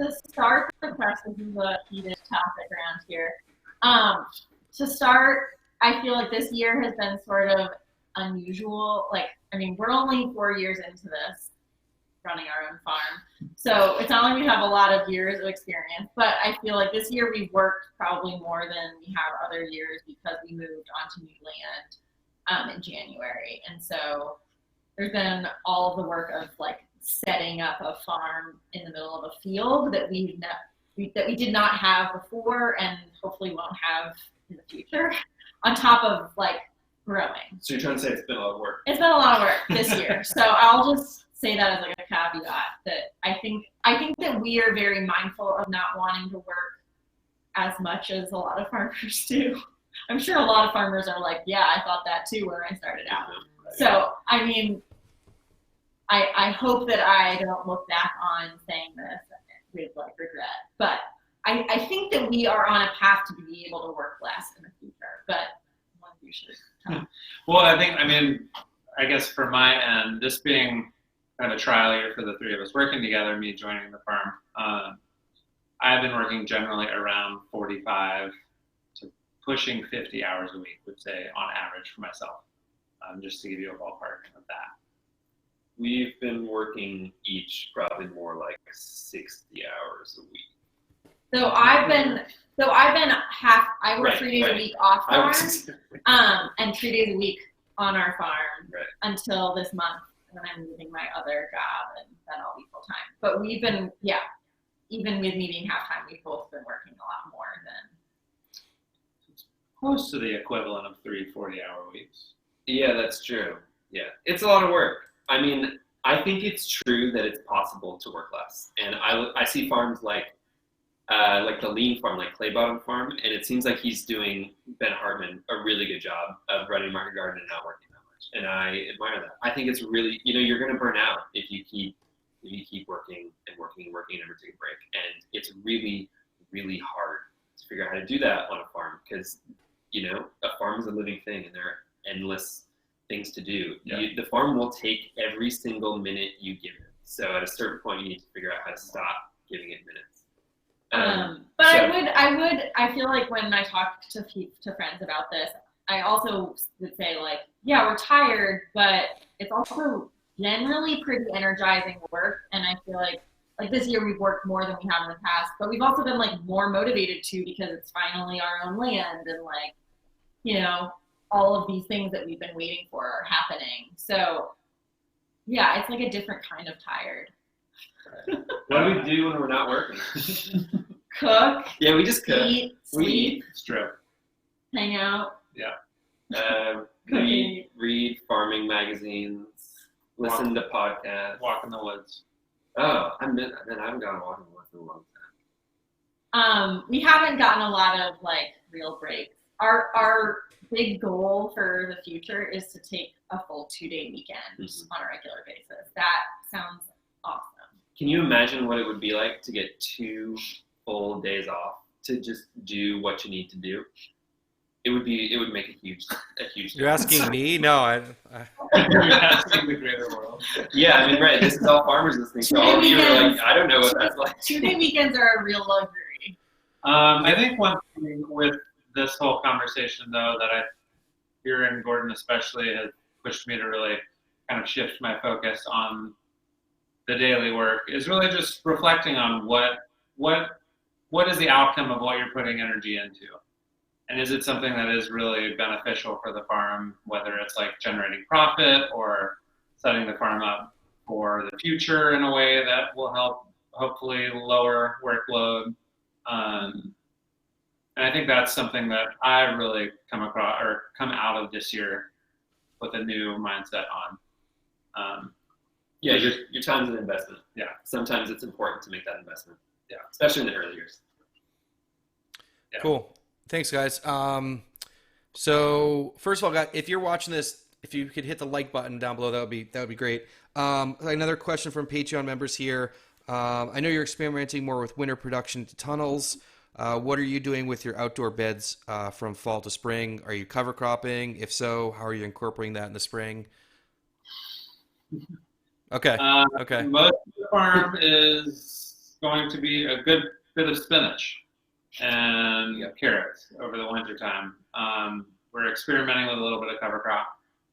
to start the question, this is a heated topic around here. To start, I feel like this year has been sort of unusual. We're only 4 years into this, running our own farm. So it's not like we have a lot of years of experience, but I feel like this year we've worked probably more than we have other years because we moved onto new land in January. And so there's been all the work of setting up a farm in the middle of a field that we did not have before and hopefully won't have in the future, on top of growing.
So you're trying to say it's been a lot of work? It's
been a lot of work this year. So I'll just say that as a caveat, that I think that we are very mindful of not wanting to work as much as a lot of farmers do. I'm sure a lot of farmers are like, yeah, I thought that too when I started out. So, I mean, I hope that I don't look back on saying this with regret, but I think that we are on a path to be able to work less in the future, but one of you should tell.
Well, I guess for my end, this being kind of a trial year for the three of us working together, me joining the farm, I've been working generally around 45 to pushing 50 hours a week, would say, on average for myself, just to give you a ballpark of that.
We've been working each probably more like 60 hours a week.
So I work 3 days a week off farm, and 3 days a week on our farm until this month, and then I'm moving my other job, and then I'll be full time. But we've been, even with me being half time, we've both been working a lot more than.
It's close to the equivalent of 3 40-hour weeks.
Yeah, that's true. Yeah, it's a lot of work. I mean, I think it's true that it's possible to work less, and I see farms like the lean farm, like Clay Bottom Farm, and it seems like he's doing, Ben Hartman, a really good job of running market garden and not working that much, and I admire that. I think it's really, you're going to burn out if you keep working and working and working and never take a break, and it's really, really hard to figure out how to do that on a farm because, a farm is a living thing and there are endless things to do. Yeah. The farm will take every single minute you give it. So at a certain point, you need to figure out how to stop giving it minutes.
But I feel like when I talk to friends about this, I also would say we're tired, but it's also generally pretty energizing work. And I feel like like this year we've worked more than we have in the past, but we've also been like more motivated to because it's finally our own land and like, you know, all of these things that we've been waiting for are happening. So yeah, it's like a different kind of tired.
What do we do when we're not working?
Cook.
Yeah, we just cook.
Eat,
We
sleep,
eat.
It's true.
hang out.
Read farming magazines, listen to podcasts.
Walk in the woods.
Oh, I haven't gone walking in the woods in a long time.
We haven't gotten a lot of like real breaks. Our big goal for the future is to take a full 2-day weekend on a regular basis. That sounds awesome.
Can you imagine what it would be like to get 2 full days off to just do what you need to do? It would make a huge
You're asking me? No,
You're asking the greater world.
Yeah, I mean, right. This is all farmers listening. So all of you are like, I don't know what that's like.
2-day weekends are a real luxury.
I think one thing with this whole conversation, though, that Vera and Gordon especially has pushed me to really kind of shift my focus on the daily work is really just reflecting on what is the outcome of what you're putting energy into. And is it something that is really beneficial for the farm, whether it's like generating profit or setting the farm up for the future in a way that will help hopefully lower workload. And I think that's something that I've really come out of this year with a new mindset on.
Yeah, your time's an investment.
Yeah.
Sometimes it's important to make that investment.
Yeah.
Especially in the early years.
Yeah.
Cool. Thanks, guys. So first of all, if you're watching this, if you could hit the like button down below, that would be great. Another question from Patreon members here. I know you're experimenting more with winter production to tunnels. What are you doing with your outdoor beds from fall to spring? Are you cover cropping? If so, how are you incorporating that in the spring? Okay. Okay.
Most of the farm is going to be a good bit of spinach and carrots over the winter time. We're experimenting with a little bit of cover crop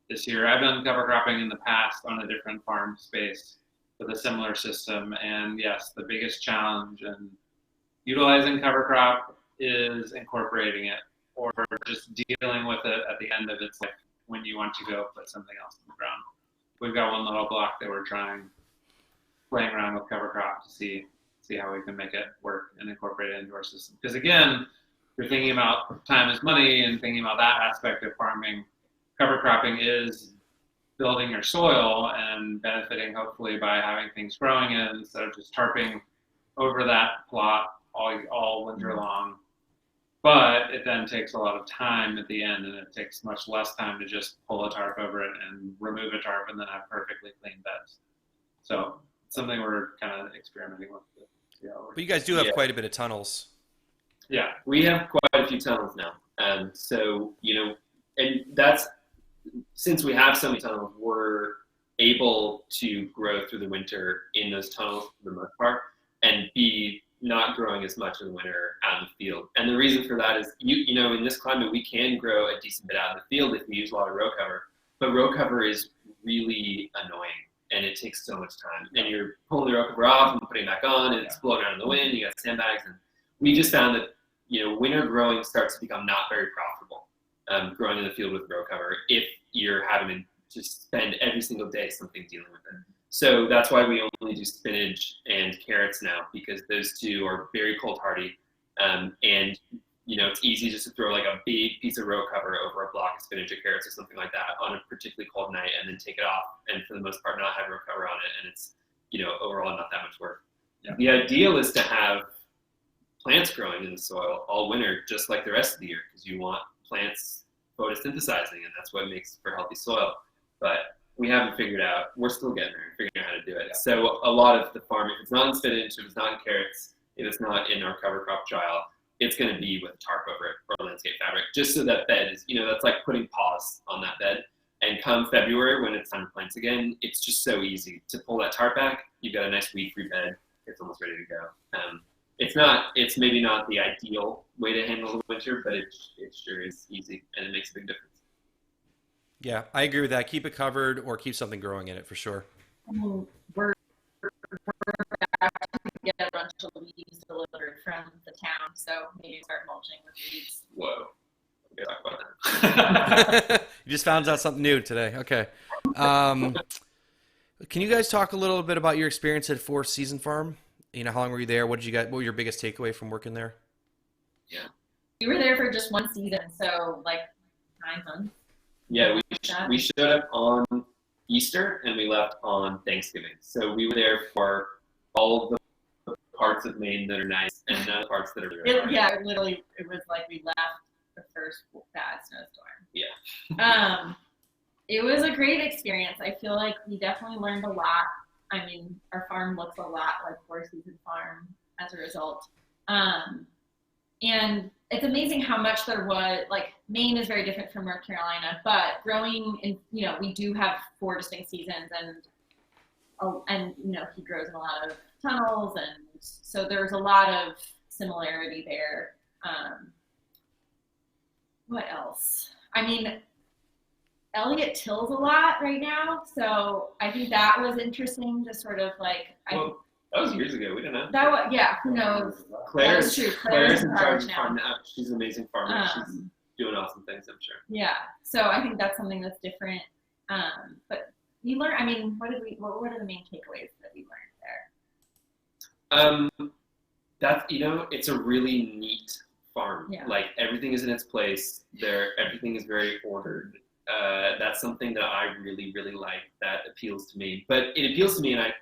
this year. I've done cover cropping in the past on a different farm space with a similar system. And yes, the biggest challenge in utilizing cover crop is incorporating it or just dealing with it at the end of its life when you want to go put something else in the ground. We've got one little block that we're playing around with cover crop to see how we can make it work and incorporate it into our system. Because again, you're thinking about time is money and thinking about that aspect of farming. Cover cropping is building your soil and benefiting hopefully by having things growing in instead of just tarping over that plot all winter long. But it then takes a lot of time at the end, and it takes much less time to just pull a tarp over it and remove a tarp and then have perfectly clean beds. So it's something we're kind of experimenting with.
But you guys do have quite a bit of tunnels.
Yeah, we have quite a few tunnels now. So, and that's, since we have so many tunnels, we're able to grow through the winter in those tunnels for the most part and be not growing as much in the winter out in the field. And the reason for that is, in this climate, we can grow a decent bit out in the field if we use a lot of row cover. But row cover is really annoying, and it takes so much time. And you're pulling the row cover off and putting it back on, and it's blowing around in the wind. You got sandbags, and we just found that winter growing starts to become not very profitable. Growing in the field with row cover, if you're having to just spend every single day something dealing with it. So that's why we only do spinach and carrots now, because those two are very cold hardy. And it's easy just to throw like a big piece of row cover over a block of spinach or carrots or something like that on a particularly cold night and then take it off and for the most part not have row cover on it. And it's, overall not that much work. Yeah. The ideal is to have plants growing in the soil all winter, just like the rest of the year, because you want plants photosynthesizing, and that's what makes for healthy soil. But we haven't figured out, we're still getting there, figuring out how to do it. Yeah. So a lot of the farm, if it's not in spinach, if it's not in carrots, if it's not in our cover crop trial, it's going to be with a tarp over it or landscape fabric, just so that bed is, that's like putting paws on that bed. And come February, when it's time to plant again, it's just so easy to pull that tarp back. You've got a nice weed-free bed. It's almost ready to go. It's maybe not the ideal way to handle the winter, but it sure is easy, and it makes a big difference.
Yeah, I agree with that. Keep it covered or keep something growing in it for sure.
We're back to get a bunch of leaves delivered from the town, so maybe start mulching with leaves.
Whoa. Okay, talk about that.
You just found out something new today. Okay. Can you guys talk a little bit about your experience at Four Season Farm? You know, how long were you there? What was your biggest takeaway from working there?
Yeah.
We were there for just one season, so like 9 months.
Yeah, we showed up on Easter and we left on Thanksgiving. So we were there for all of the parts of Maine that are nice and none of the parts that are really hard.
Yeah, literally, it was like we left the first bad snowstorm.
Yeah.
It was a great experience. I feel like we definitely learned a lot. I mean, our farm looks a lot like Four Season Farm as a result. And it's amazing how much there was, like, Maine is very different from North Carolina, but growing in, you know, we do have 4 distinct seasons, and you know, he grows in a lot of tunnels, and so there's a lot of similarity there. What else? I mean, Elliot tills a lot right now, so I think that was interesting to sort of like.
Well, that was years ago. We didn't know.
That was, yeah. Who knows?
Claire's
true.
Claire's in charge of
now.
farm now. She's an amazing farmer. She's doing awesome things, I'm sure.
Yeah. So I think that's something that's different. But we learn. I mean, what are the main takeaways that we learned there?
That's, you know, it's a really neat farm.
Yeah.
Like everything is in its place. Everything is very ordered. That's something that I really, really like. That appeals to me. But it appeals to me, and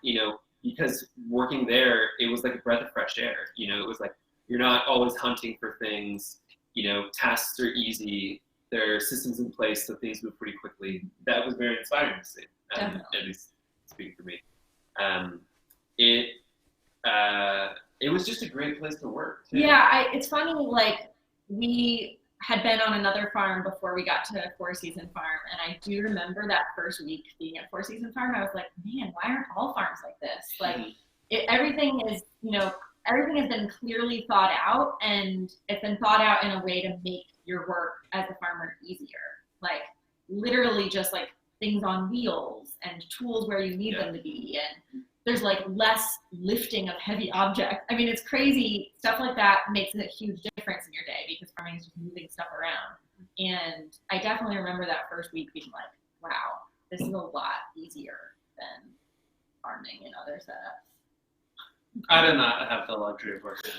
because working there, it was like a breath of fresh air. You know, it was like you're not always hunting for things. You know, tasks are easy. There are systems in place, so things move pretty quickly. That was very inspiring to see. At least speaking for me. It was just a great place to work, too.
Yeah, it's funny, like, we had been on another farm before we got to Four Season Farm, and I do remember that first week being at Four Season Farm, I was like, man, why aren't all farms like this? Like, everything is, you know, everything has been clearly thought out, and it's been thought out in a way to make your work as a farmer easier. Like, literally just, like, things on wheels and tools where you need them to be, and there's like less lifting of heavy objects. I mean, it's crazy. Stuff like that makes a huge difference in your day because farming is just moving stuff around. And I definitely remember that first week being like, wow, this is a lot easier than farming in other setups.
I did not have the luxury of working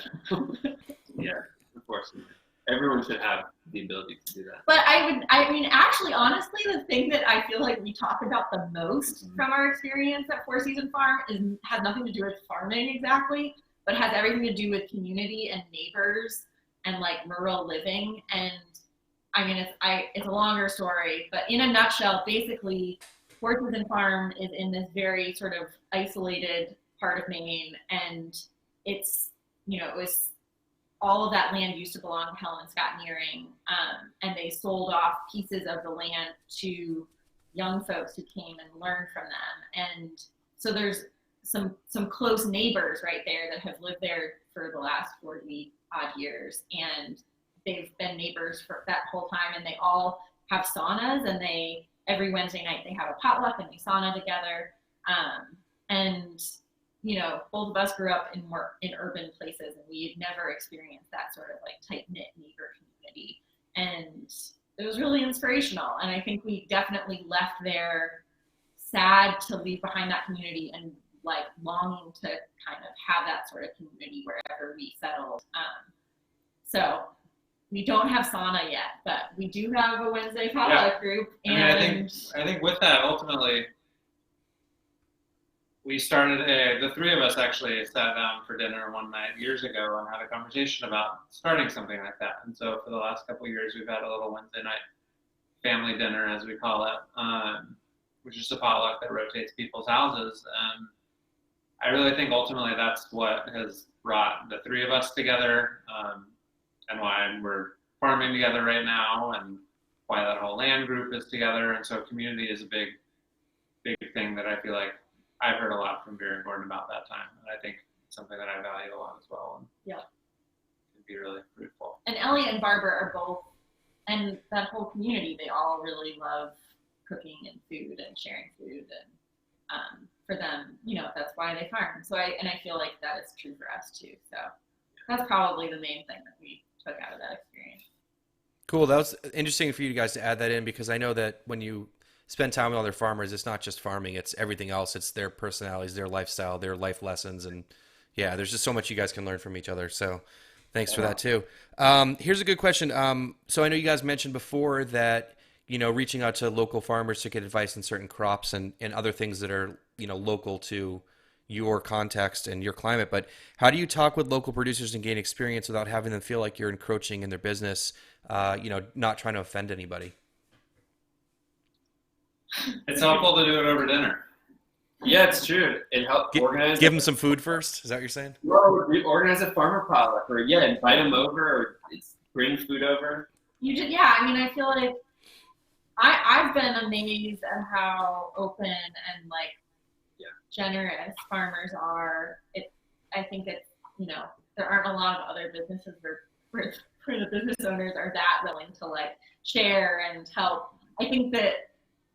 there.
Yeah, unfortunately. Everyone should have the ability to do that.
But I mean, actually, honestly, the thing that I feel like we talk about the most from our experience at Four Season Farm has nothing to do with farming exactly, but has everything to do with community and neighbors and like rural living. And I mean, it's a longer story, but in a nutshell, basically, Four Season Farm is in this very sort of isolated part of Maine, and it's, you know, it was. All of that land used to belong to Helen and Scott Nearing, and they sold off pieces of the land to young folks who came and learned from them. And so there's some close neighbors right there that have lived there for the last 40 odd years, and they've been neighbors for that whole time. And they all have saunas, and every Wednesday night they have a potluck and they sauna together. And you know, both of us grew up in urban places, and we had never experienced that sort of like tight-knit neighbor community. And it was really inspirational. And I think we definitely left there sad to leave behind that community and like longing to kind of have that sort of community wherever we settled. So we don't have sauna yet, but we do have a Wednesday potluck group. And
I think with that, ultimately, we started the three of us actually sat down for dinner one night years ago and had a conversation about starting something like that. And so for the last couple of years, we've had a little Wednesday night family dinner, as we call it, which is a potluck that rotates people's houses. I really think ultimately that's what has brought the three of us together, and why we're farming together right now, and why that whole land group is together. And so community is a big thing that I feel like I've heard a lot from Vera and Gordon about that time, and I think it's something that I value a lot as well. And it'd be really fruitful.
And Elliot and Barbara are both, and that whole community, they all really love cooking and food and sharing food. And for them, that's why they farm. So I feel like that is true for us too. So that's probably the main thing that we took out of that experience.
Cool. That was interesting for you guys to add that in, because I know that when you spend time with other farmers, it's not just farming, it's everything else. It's their personalities, their lifestyle, their life lessons. And yeah, there's just so much you guys can learn from each other. So thanks for that too. Here's a good question. So I know you guys mentioned before that, reaching out to local farmers to get advice on certain crops and other things that are, local to your context and your climate. But how do you talk with local producers and gain experience without having them feel like you're encroaching in their business, not trying to offend anybody?
It's helpful to do it over dinner.
Yeah, it's true. It helps organize.
Give them some food first. Is that what you're saying?
Well, organize a farmer potluck, or invite them over, or bring food over.
I feel like I've been amazed at how open and generous farmers are. I think it's there aren't a lot of other businesses where the business owners are that willing to share and help. I think that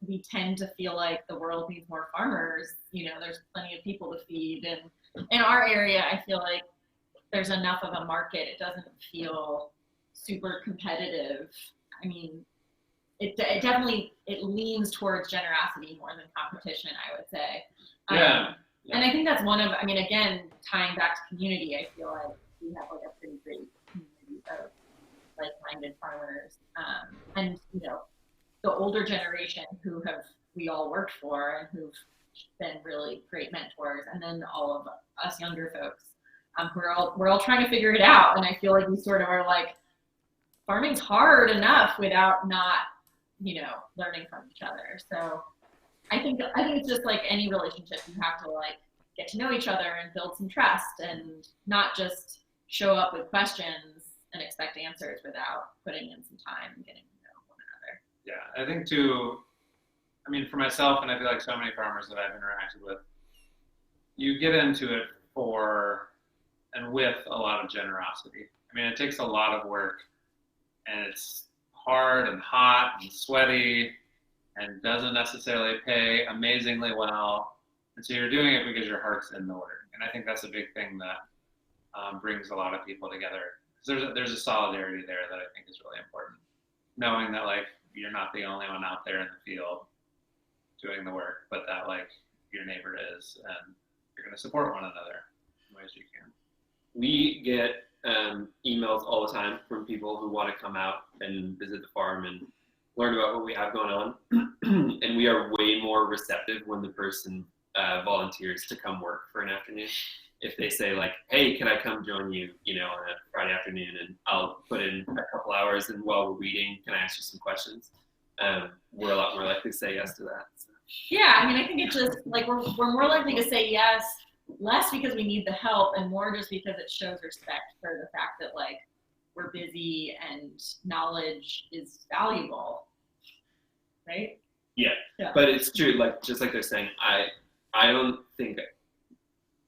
we tend to feel like the world needs more farmers. There's plenty of people to feed, and in our area, I feel like there's enough of a market. It doesn't feel super competitive. I mean, it definitely leans towards generosity more than competition, I would say.
Yeah.
And I think that's one of, again, tying back to community, I feel like we have a pretty great community of like-minded farmers. And the older generation who we all worked for and who've been really great mentors, and then all of us younger folks, we're all trying to figure it out. And I feel like we sort of are farming's hard enough without not, learning from each other. So I think it's just like any relationship, you have to get to know each other and build some trust, and not just show up with questions and expect answers without putting in some time and getting to know one another.
Yeah, I think too, for myself, and I feel like so many farmers that I've interacted with, you get into it for and with a lot of generosity. It takes a lot of work, and it's hard and hot and sweaty and doesn't necessarily pay amazingly well. And so you're doing it because your heart's in the work. And I think that's a big thing that brings a lot of people together. Because there's a solidarity there that I think is really important. Knowing that you're not the only one out there in the field doing the work, but that your neighbor is, and you're going to support one another in ways you can.
We get emails all the time from people who want to come out and visit the farm and learn about what we have going on. And we are way more receptive when the person volunteers to come work for an afternoon. If they say hey, can I come join you, on a Friday afternoon, and I'll put in a couple hours, and while we're reading, can I ask you some questions? We're a lot more likely to say yes to that. So.
Yeah, I think it's just we're more likely to say yes, less because we need the help, and more just because it shows respect for the fact that we're busy and knowledge is valuable, right?
Yeah. But it's true, just like they're saying, I don't think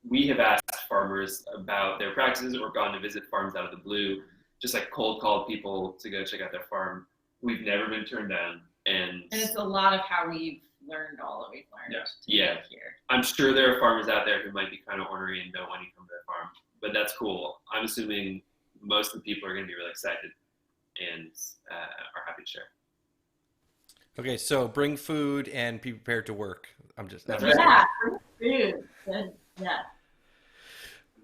we have asked farmers about their practices or gone to visit farms out of the blue, just cold called people to go check out their farm. We've never been turned down, and
it's a lot of how we've learned all that we've learned.
Yeah.
Here.
I'm sure there are farmers out there who might be kind of ornery and don't want you to come to their farm, but that's cool. I'm assuming most of the people are going to be really excited and are happy to share.
Okay, so bring food and be prepared to work.
That's
right. Yeah, food. Yeah.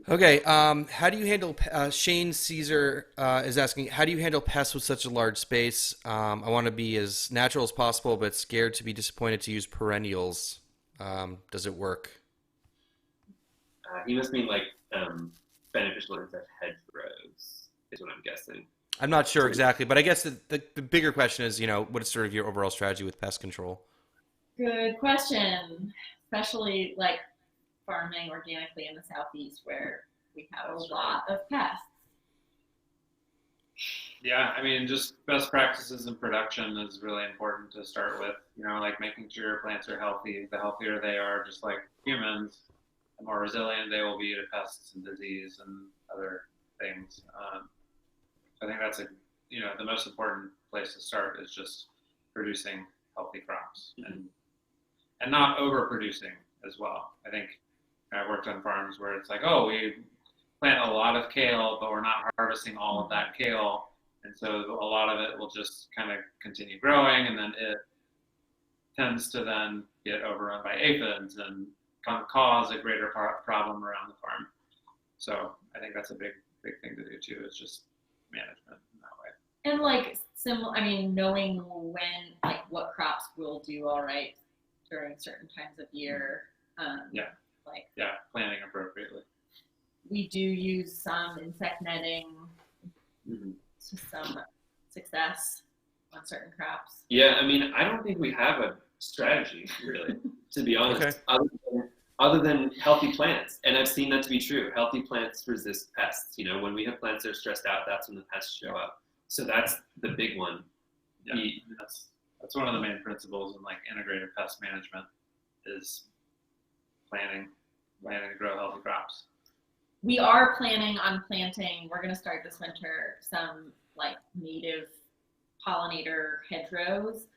Okay, how do you handle, Shane Caesar is asking, how do you handle pests with such a large space? I want to be as natural as possible, but scared to be disappointed to use perennials. Does it work?
You must mean beneficial insect hedgerows, is what I'm guessing.
I'm not sure exactly, but I guess the bigger question is, what is sort of your overall strategy with pest control?
Good question, especially farming organically in the Southeast where we have a lot of pests.
Yeah, just best practices in production is really important to start with. Making sure your plants are healthy. The healthier they are, just like humans, the more resilient they will be to pests and disease and other things. I think that's the most important place to start is just producing healthy crops and not overproducing. as well. I think I worked on farms where it's like, oh, we plant a lot of kale, but we're not harvesting all of that kale. And so a lot of it will just kind of continue growing, and then it tends to then get overrun by aphids and cause a greater problem around the farm. So I think that's a big thing to do too, is just management in that way.
And like knowing when, like, what crops will do all right during certain times of year.
Planting appropriately.
We do use some insect netting to some success on certain crops.
Yeah, I mean, I don't think we have a strategy, really, to be honest, other than healthy plants. And I've seen that to be true. Healthy plants resist pests. You know, when we have plants that are stressed out, that's when the pests show up. So that's the big one.
Yeah, that's one of the main principles in like integrated pest management is planning to grow healthy crops.
We are planning on planting, we're going to start this winter, some like native pollinator hedgerows.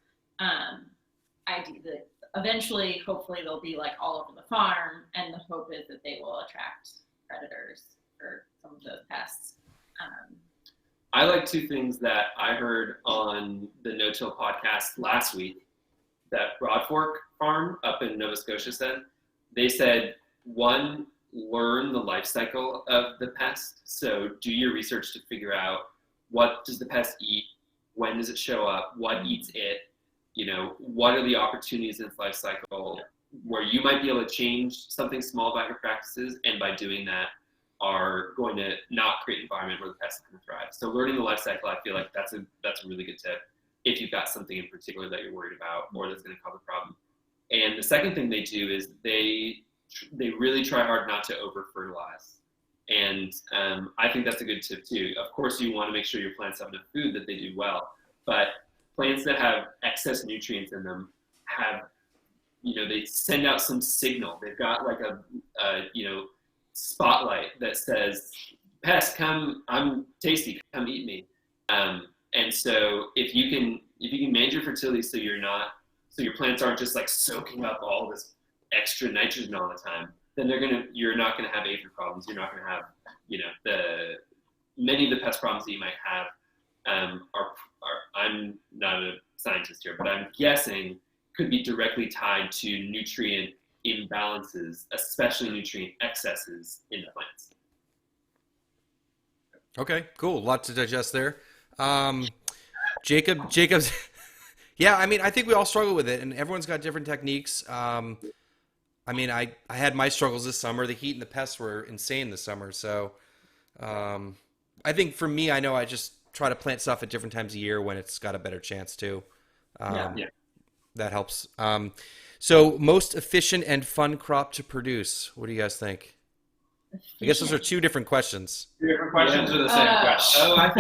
Eventually, hopefully they'll be like all over the farm, and the hope is that they will attract predators for some of those pests.
I like two things that I heard on the No Till podcast last week that Broad Fork Farm up in Nova Scotia said. They said, one, learn the life cycle of the pest. So do your research to figure out, what does the pest eat? When does it show up? What eats it? You know, what are the opportunities in its life cycle where you might be able to change something small about your practices, and by doing that are going to not create an environment where the pests can thrive. So learning the life cycle, I feel like that's a really good tip if you've got something in particular that you're worried about or that's going to cause a problem. And the second thing they do is they really try hard not to over fertilize. And I think that's a good tip too. Of course, you want to make sure your plants have enough food that they do well, but plants that have excess nutrients in them have, they send out some signal. They've got like a spotlight that says, "Pest, come! I'm tasty. Come eat me." And so if you can manage your fertility so your plants aren't just like soaking up all this extra nitrogen all the time, then you're not gonna have aphid problems. You're not gonna have many of the pest problems that you might have are I'm not a scientist here, but I'm guessing could be directly tied to nutrient imbalances, especially nutrient excesses in the plants.
Okay, cool. A lot to digest there. Jacob's, yeah, I mean, I think we all struggle with it, and everyone's got different techniques. I mean, I had my struggles this summer. The heat and the pests were insane this summer. So I think for me, I know I just try to plant stuff at different times of year when it's got a better chance to. That helps. So most efficient and fun crop to produce. What do you guys think? I guess those are two different questions.
Two different questions or the same question?
Oh, if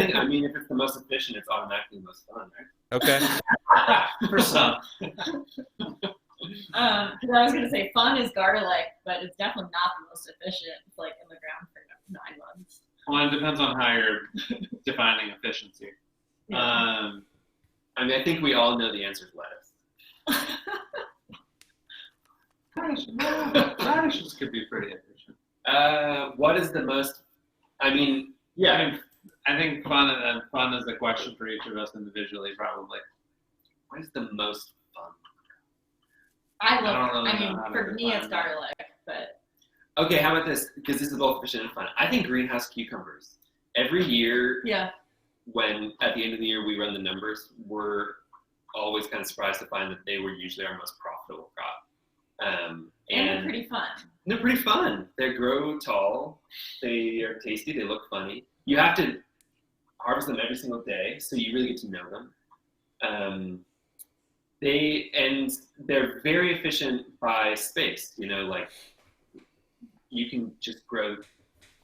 it's the most efficient, it's automatically the most fun, right?
Okay.
For some.
Because I was going to say fun is garlic, but it's definitely not the most efficient. It's like in the ground for 9 months.
Well, it depends on how you're defining efficiency.
Yeah.
I think we all know the answer is lettuce.
Radishes could be pretty efficient.
What is the most? I think
fun is the question for each of us individually, probably.
What is the most fun?
For me, it's garlic, but.
Okay, how about this? Because this is both efficient and fun. I think greenhouse cucumbers. Every year, when at the end of the year we run the numbers, we're always kind of surprised to find that they were usually our most profitable crop.
And they're pretty fun.
They're pretty fun. They grow tall. They are tasty. They look funny. You have to harvest them every single day, so you really get to know them. They're very efficient by space. You can just grow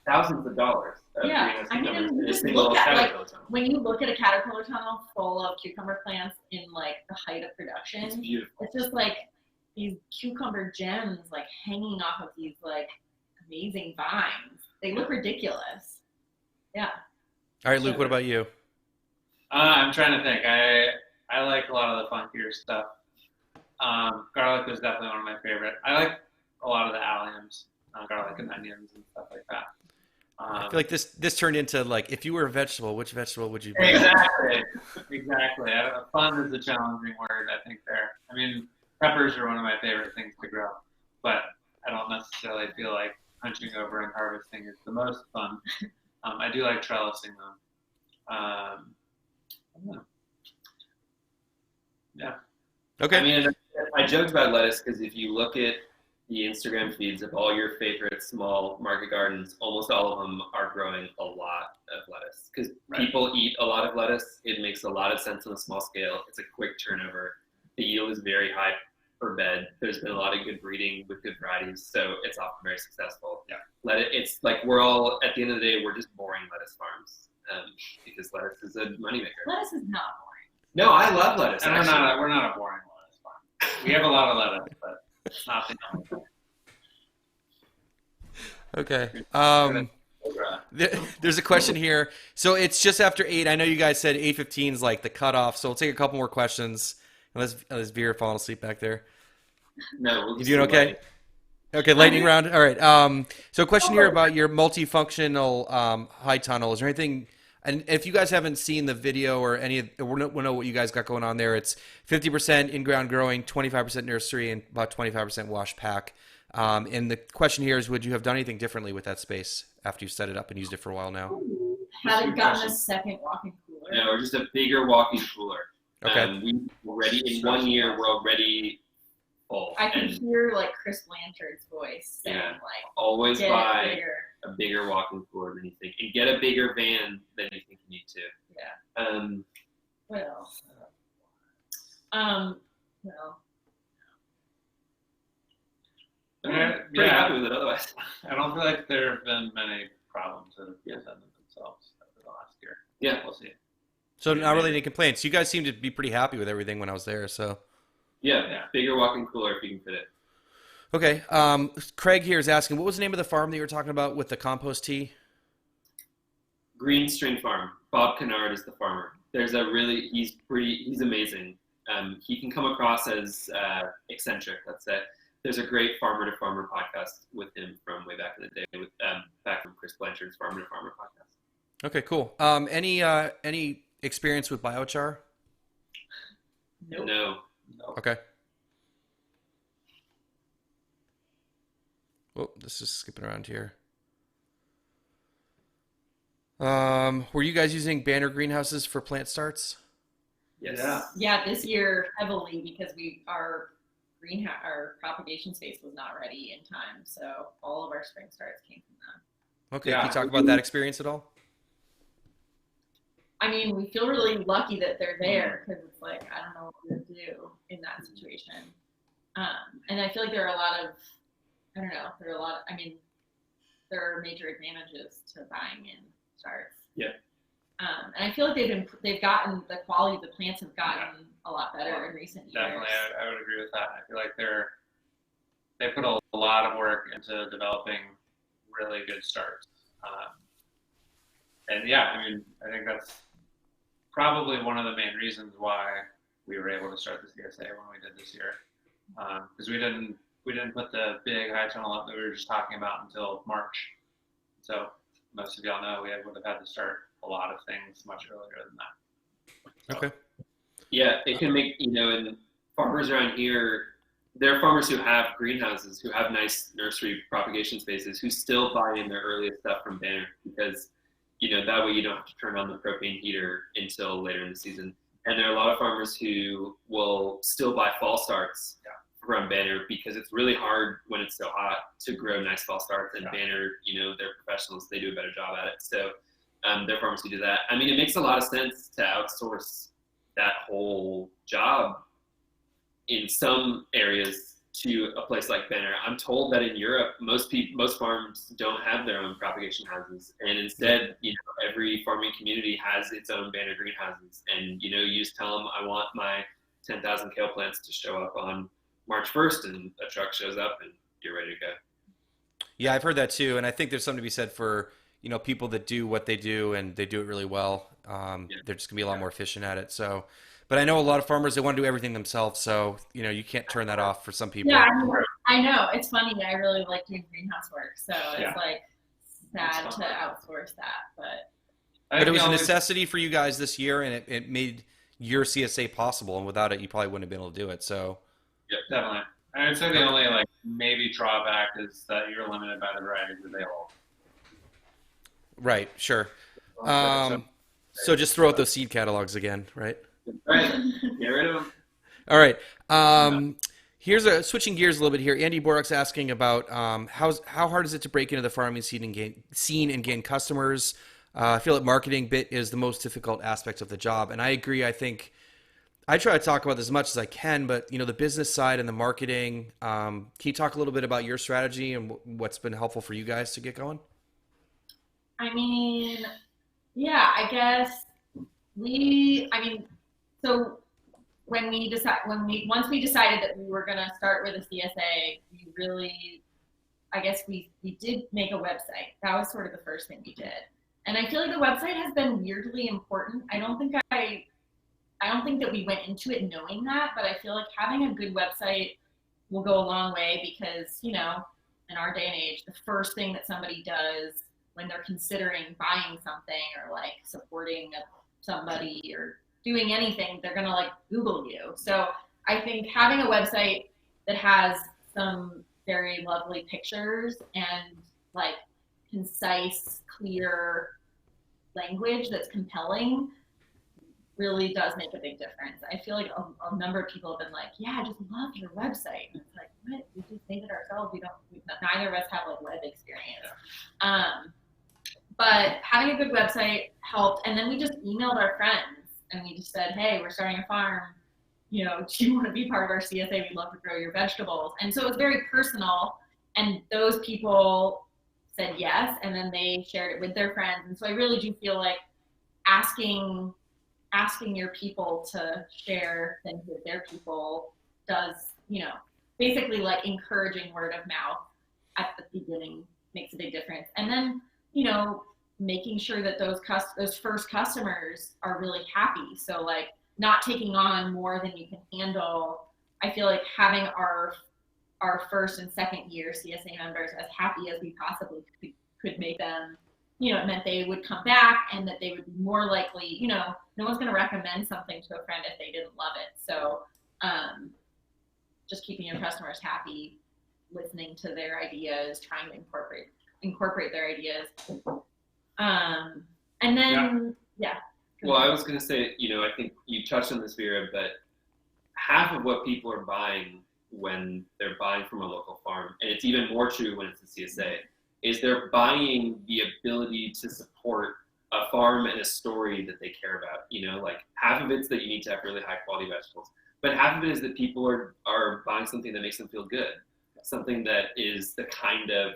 thousands of dollars of greenhouse cucumbers in a single caterpillar tunnel.
When you look at a caterpillar tunnel full of cucumber plants in like the height of production,
It's beautiful.
It's just like these cucumber gems like hanging off of these like amazing vines. They look ridiculous. Yeah.
All right, Luke, what about you?
I'm trying to think. I like a lot of the funkier stuff. Garlic is definitely one of my favorite. I like a lot of the alliums, garlic and onions and stuff like that.
I feel like this turned into like, if you were a vegetable, which vegetable would you be?
Exactly. Fun is a challenging word, I think, there. I mean, peppers are one of my favorite things to grow, but I don't necessarily feel like hunching over and harvesting is the most fun. I do like trellising them. I don't know. Yeah.
Okay.
I mean, I joked about lettuce because if you look at the Instagram feeds of all your favorite small market gardens, almost all of them are growing a lot of lettuce because people eat a lot of lettuce. It makes a lot of sense on a small scale. It's a quick turnover. The yield is very high per bed. There's been a lot of good breeding with good varieties, so it's often very successful. Yeah. It's like we're all, at the end of the day, we're just boring lettuce farms because lettuce is a moneymaker.
Lettuce is not boring.
No, I love lettuce.
And we're not a boring lettuce farm. We have a lot of lettuce, but it's not the only thing.
Okay. There's a question here. So it's just after 8. I know you guys said 8:15 is like the cutoff. So we'll take a couple more questions. Unless Vera falling asleep back there.
No,
you doing okay? Okay, lightning round. All right. So a question here about your multifunctional high tunnel. Is there anything? And if you guys haven't seen the video or we know what you guys got going on there. It's 50% in-ground growing, 25% nursery, and about 25% wash pack. And the question here is, would you have done anything differently with that space after you set it up and used it for a while now?
Haven't gotten a second walk-in cooler.
No, or just a bigger walk-in cooler.
Okay.
We already in 1 year we're already full.
I can hear like Chris Blanchard's voice saying like,
always
get
buy
bigger.
a bigger walk-in cooler than you think, and get a bigger van than you think you need to.
Yeah. What else? Well.
Pretty happy with it otherwise.
I don't feel like there have been many problems that have presented themselves over the last year.
Yeah.
We'll see.
So not really any complaints. You guys seem to be pretty happy with everything when I was there. So.
Yeah. Bigger walk-in cooler if you can fit it.
Okay. Craig here is asking, what was the name of the farm that you were talking about with the compost tea?
Green String Farm. Bob Kennard is the farmer. He's amazing. He can come across as eccentric, let's say. There's a great Farmer to Farmer podcast with him from way back in the day, with back from Chris Blanchard's Farmer to Farmer podcast.
Okay, cool. Any experience with biochar?
Nope.
No.
Okay. Oh, this is skipping around here. Were you guys using banner greenhouses for plant starts?
Yes.
Yeah, this year heavily because our propagation space was not ready in time, so all of our spring starts came from them.
Okay, can you talk about that experience at all?
I mean, we feel really lucky that they're there because it's like, I don't know what to do in that situation. And I feel like there are a lot of, there are major advantages to buying in starts.
Yeah.
And I feel like they've gotten, the quality of the plants have gotten a lot better in recent years.
Definitely, I would agree with that. I feel like they put a lot of work into developing really good starts. And yeah, I mean, I think that's probably one of the main reasons why we were able to start the CSA when we did this year, because we didn't put the big high tunnel up that we were just talking about until March. So most of y'all know we would have had to start a lot of things much earlier than that. So,
okay.
Yeah, it can make, and farmers around here, there are farmers who have greenhouses, who have nice nursery propagation spaces, who still buy in their earliest stuff from Banner because, that way you don't have to turn on the propane heater until later in the season. And there are a lot of farmers who will still buy fall starts from Banner because it's really hard when it's so hot to grow nice fall starts. And Banner, they're professionals, they do a better job at it. So there are farmers who do that. I mean, it makes a lot of sense to outsource that whole job in some areas to a place like Banner. I'm told that in Europe, most farms don't have their own propagation houses, and instead, every farming community has its own Banner greenhouses. And you just tell them, I want my 10,000 kale plants to show up on March 1st, and a truck shows up, and you're ready to go.
Yeah, I've heard that too, and I think there's something to be said for people that do what they do and they do it really well. They're just gonna be a lot more efficient at it. So. But I know a lot of farmers, they want to do everything themselves, so you can't turn that off for some people.
Yeah, I know, it's funny. I really like doing greenhouse work, so
Yeah.
it's like sad
It's
to
fun.
outsource that, but
But it was a
only-
necessity for you guys this year, and it made your CSA possible. And without it, you probably wouldn't have been able to do it. So,
Definitely. I would say the only like maybe drawback is that you're limited by the varieties available.
right, sure.
So-
So just throw out those seed catalogs again, right?
Right. Get rid of them.
All right. Here's switching gears a little bit here. Andy Borok's asking about how hard is it to break into the farming scene and gain customers? I feel like marketing bit is the most difficult aspect of the job, and I agree. I think I try to talk about this as much as I can, but the business side and the marketing. Can you talk a little bit about your strategy and what's been helpful for you guys to get going?
I mean, yeah, I guess so once we decided that we were going to start with a CSA, we did make a website. That was sort of the first thing we did. And I feel like the website has been weirdly important. I don't think that we went into it knowing that, but I feel like having a good website will go a long way because, in our day and age, the first thing that somebody does when they're considering buying something or like supporting somebody or doing anything, they're going to like Google you. So I think having a website that has some very lovely pictures and like concise, clear language that's compelling really does make a big difference. I feel like a number of people have been like, yeah, I just love your website. And it's like, what? We just made it ourselves. Neither of us have like web experience. But having a good website helped. And then we just emailed our friends and we just said, hey, we're starting a farm. Do you want to be part of our CSA? We'd love to grow your vegetables. And so it was very personal. And those people said yes. And then they shared it with their friends. And so I really do feel like asking your people to share things with their people does, basically like encouraging word of mouth at the beginning makes a big difference. And then, making sure that those first customers are really happy. So like not taking on more than you can handle. I feel like having our first and second year CSA members as happy as we possibly could make them, it meant they would come back and that they would be more likely, no one's going to recommend something to a friend if they didn't love it. So just keeping your customers happy, listening to their ideas, trying to incorporate their ideas. And then, yeah.
Well, I was going to say, I think you touched on this, Vera, but half of what people are buying when they're buying from a local farm, and it's even more true when it's a CSA, is they're buying the ability to support a farm and a story that they care about. Like half of it's that you need to have really high quality vegetables, but half of it is that people are buying something that makes them feel good, something that is the kind of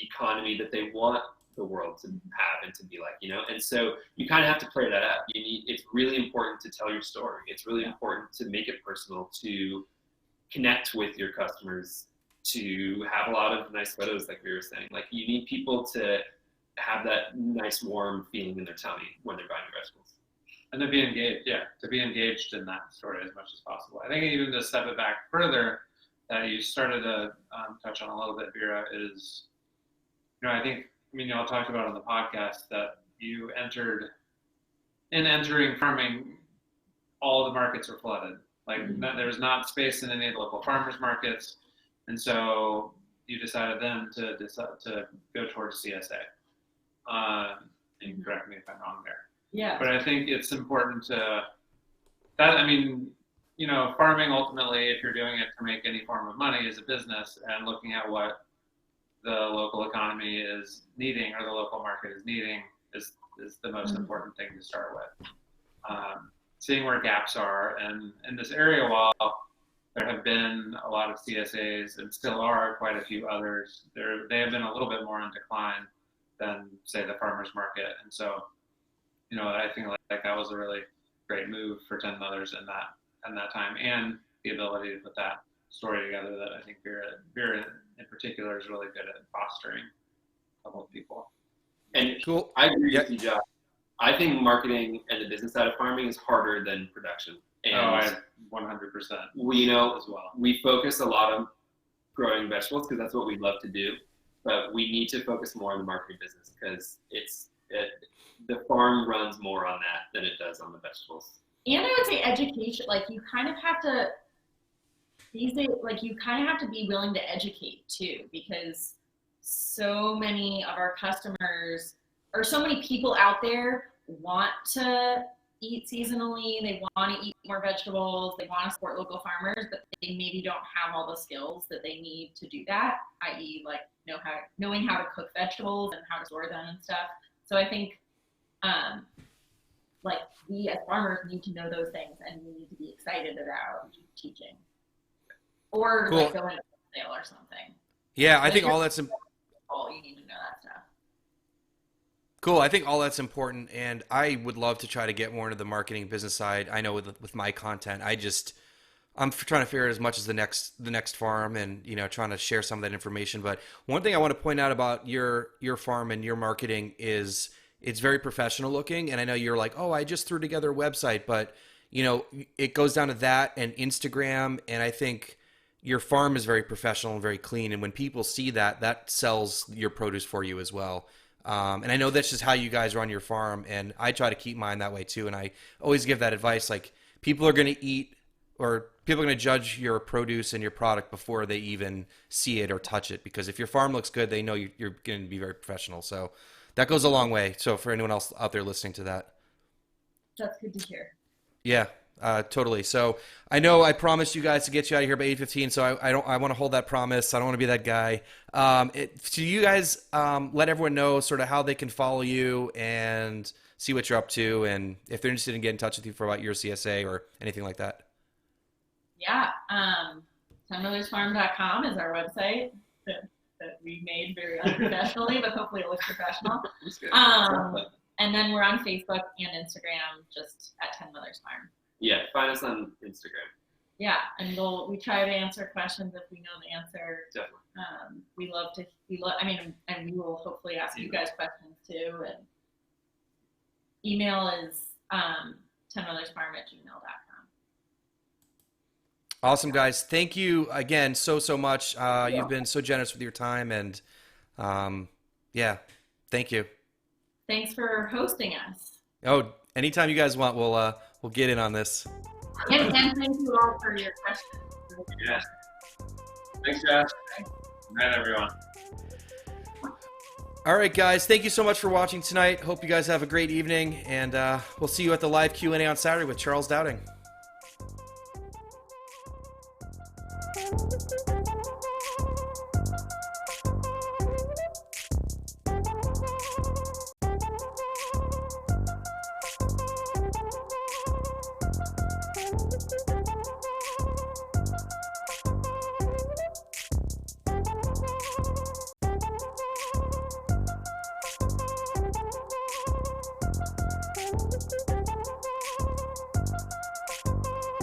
economy that they want the world to have and to be like, and so you kind of have to play that out. It's really important to tell your story. It's really important to make it personal, to connect with your customers, to have a lot of nice photos, like we were saying. Like you need people to have that nice warm feeling in their tummy when they're buying your vegetables.
And to be engaged in that story as much as possible. I think even to step it back further, that you started to touch on a little bit, Vera, is, y'all talked about on the podcast that you entering farming, all the markets were flooded. Like there was not space in any of the local farmers markets. And so you decided then to go towards CSA. And correct me if I'm wrong there.
Yeah.
But I think it's important farming ultimately, if you're doing it to make any form of money, is a business, and looking at what the local economy is needing or the local market is needing is the most important thing to start with. Seeing where gaps are, and in this area, while there have been a lot of CSAs and still are quite a few others, they have been a little bit more in decline than, say, the farmers market. And so, I think like that was a really great move for 10 Mothers in that time, and the ability to put that story together that I think Vera in particular is really good at fostering a couple of people.
And
Cool.
I agree with you, Josh. I think marketing and the business side of farming is harder than production. And
100%.
we
as well.
We focus a lot on growing vegetables because that's what we love to do. But we need to focus more on the marketing business because the farm runs more on that than it does on the vegetables.
And I would say education, like you kind of have to, these days, like you kind of have to be willing to educate too, because so many of our customers, or so many people out there want to eat seasonally, they want to eat more vegetables, they want to support local farmers, but they maybe don't have all the skills that they need to do that, i.e. like knowing how to cook vegetables and how to store them and stuff. So I think like we as farmers need to know those things, and we need to be excited about teaching. Or
Cool.
like going to sale or something.
Yeah, I think all that's
you need to know that stuff.
cool. I think all that's important, and I would love to try to get more into the marketing business side. I know with my content, I'm trying to figure out as much as the next farm, and trying to share some of that information. But one thing I want to point out about your farm and your marketing is it's very professional looking. And I know you're like, oh, I just threw together a website, but it goes down to that and Instagram. And I think your farm is very professional and very clean. And when people see that, that sells your produce for you as well. And I know that's just how you guys run your farm. And I try to keep mine that way too. And I always give that advice, like people are going to eat, or people are going to judge your produce and your product before they even see it or touch it. Because if your farm looks good, they know you're going to be very professional. So that goes a long way. So for anyone else out there listening to that.
That's good to hear.
Yeah, totally. So I know I promised you guys to get you out of here by 8:15. So I want to hold that promise. I don't want to be that guy. So you guys let everyone know sort of how they can follow you and see what you're up to, and if they're interested in getting in touch with you for about your CSA or anything like that.
Yeah, 10mothersfarm.com is our website that we made very unprofessionally, but hopefully it looks professional. And then we're on Facebook and Instagram, just at 10 Mothers Farm.
Yeah, find us on Instagram.
Yeah, and we try to answer questions if we know the answer.
Definitely.
We and we will hopefully ask you guys questions too. And email is 10mothersfarm@gmail.com.
Awesome, guys. Thank you again so much. You've been so generous with your time, and yeah, thank you.
Thanks for hosting us.
Oh, anytime you guys want, we'll get in on this.
And thank you all for your questions.
Yeah. Thanks, Josh. Good night, everyone.
All right, guys. Thank you so much for watching tonight. Hope you guys have a great evening, and we'll see you at the live Q&A on Saturday with Charles Dowding.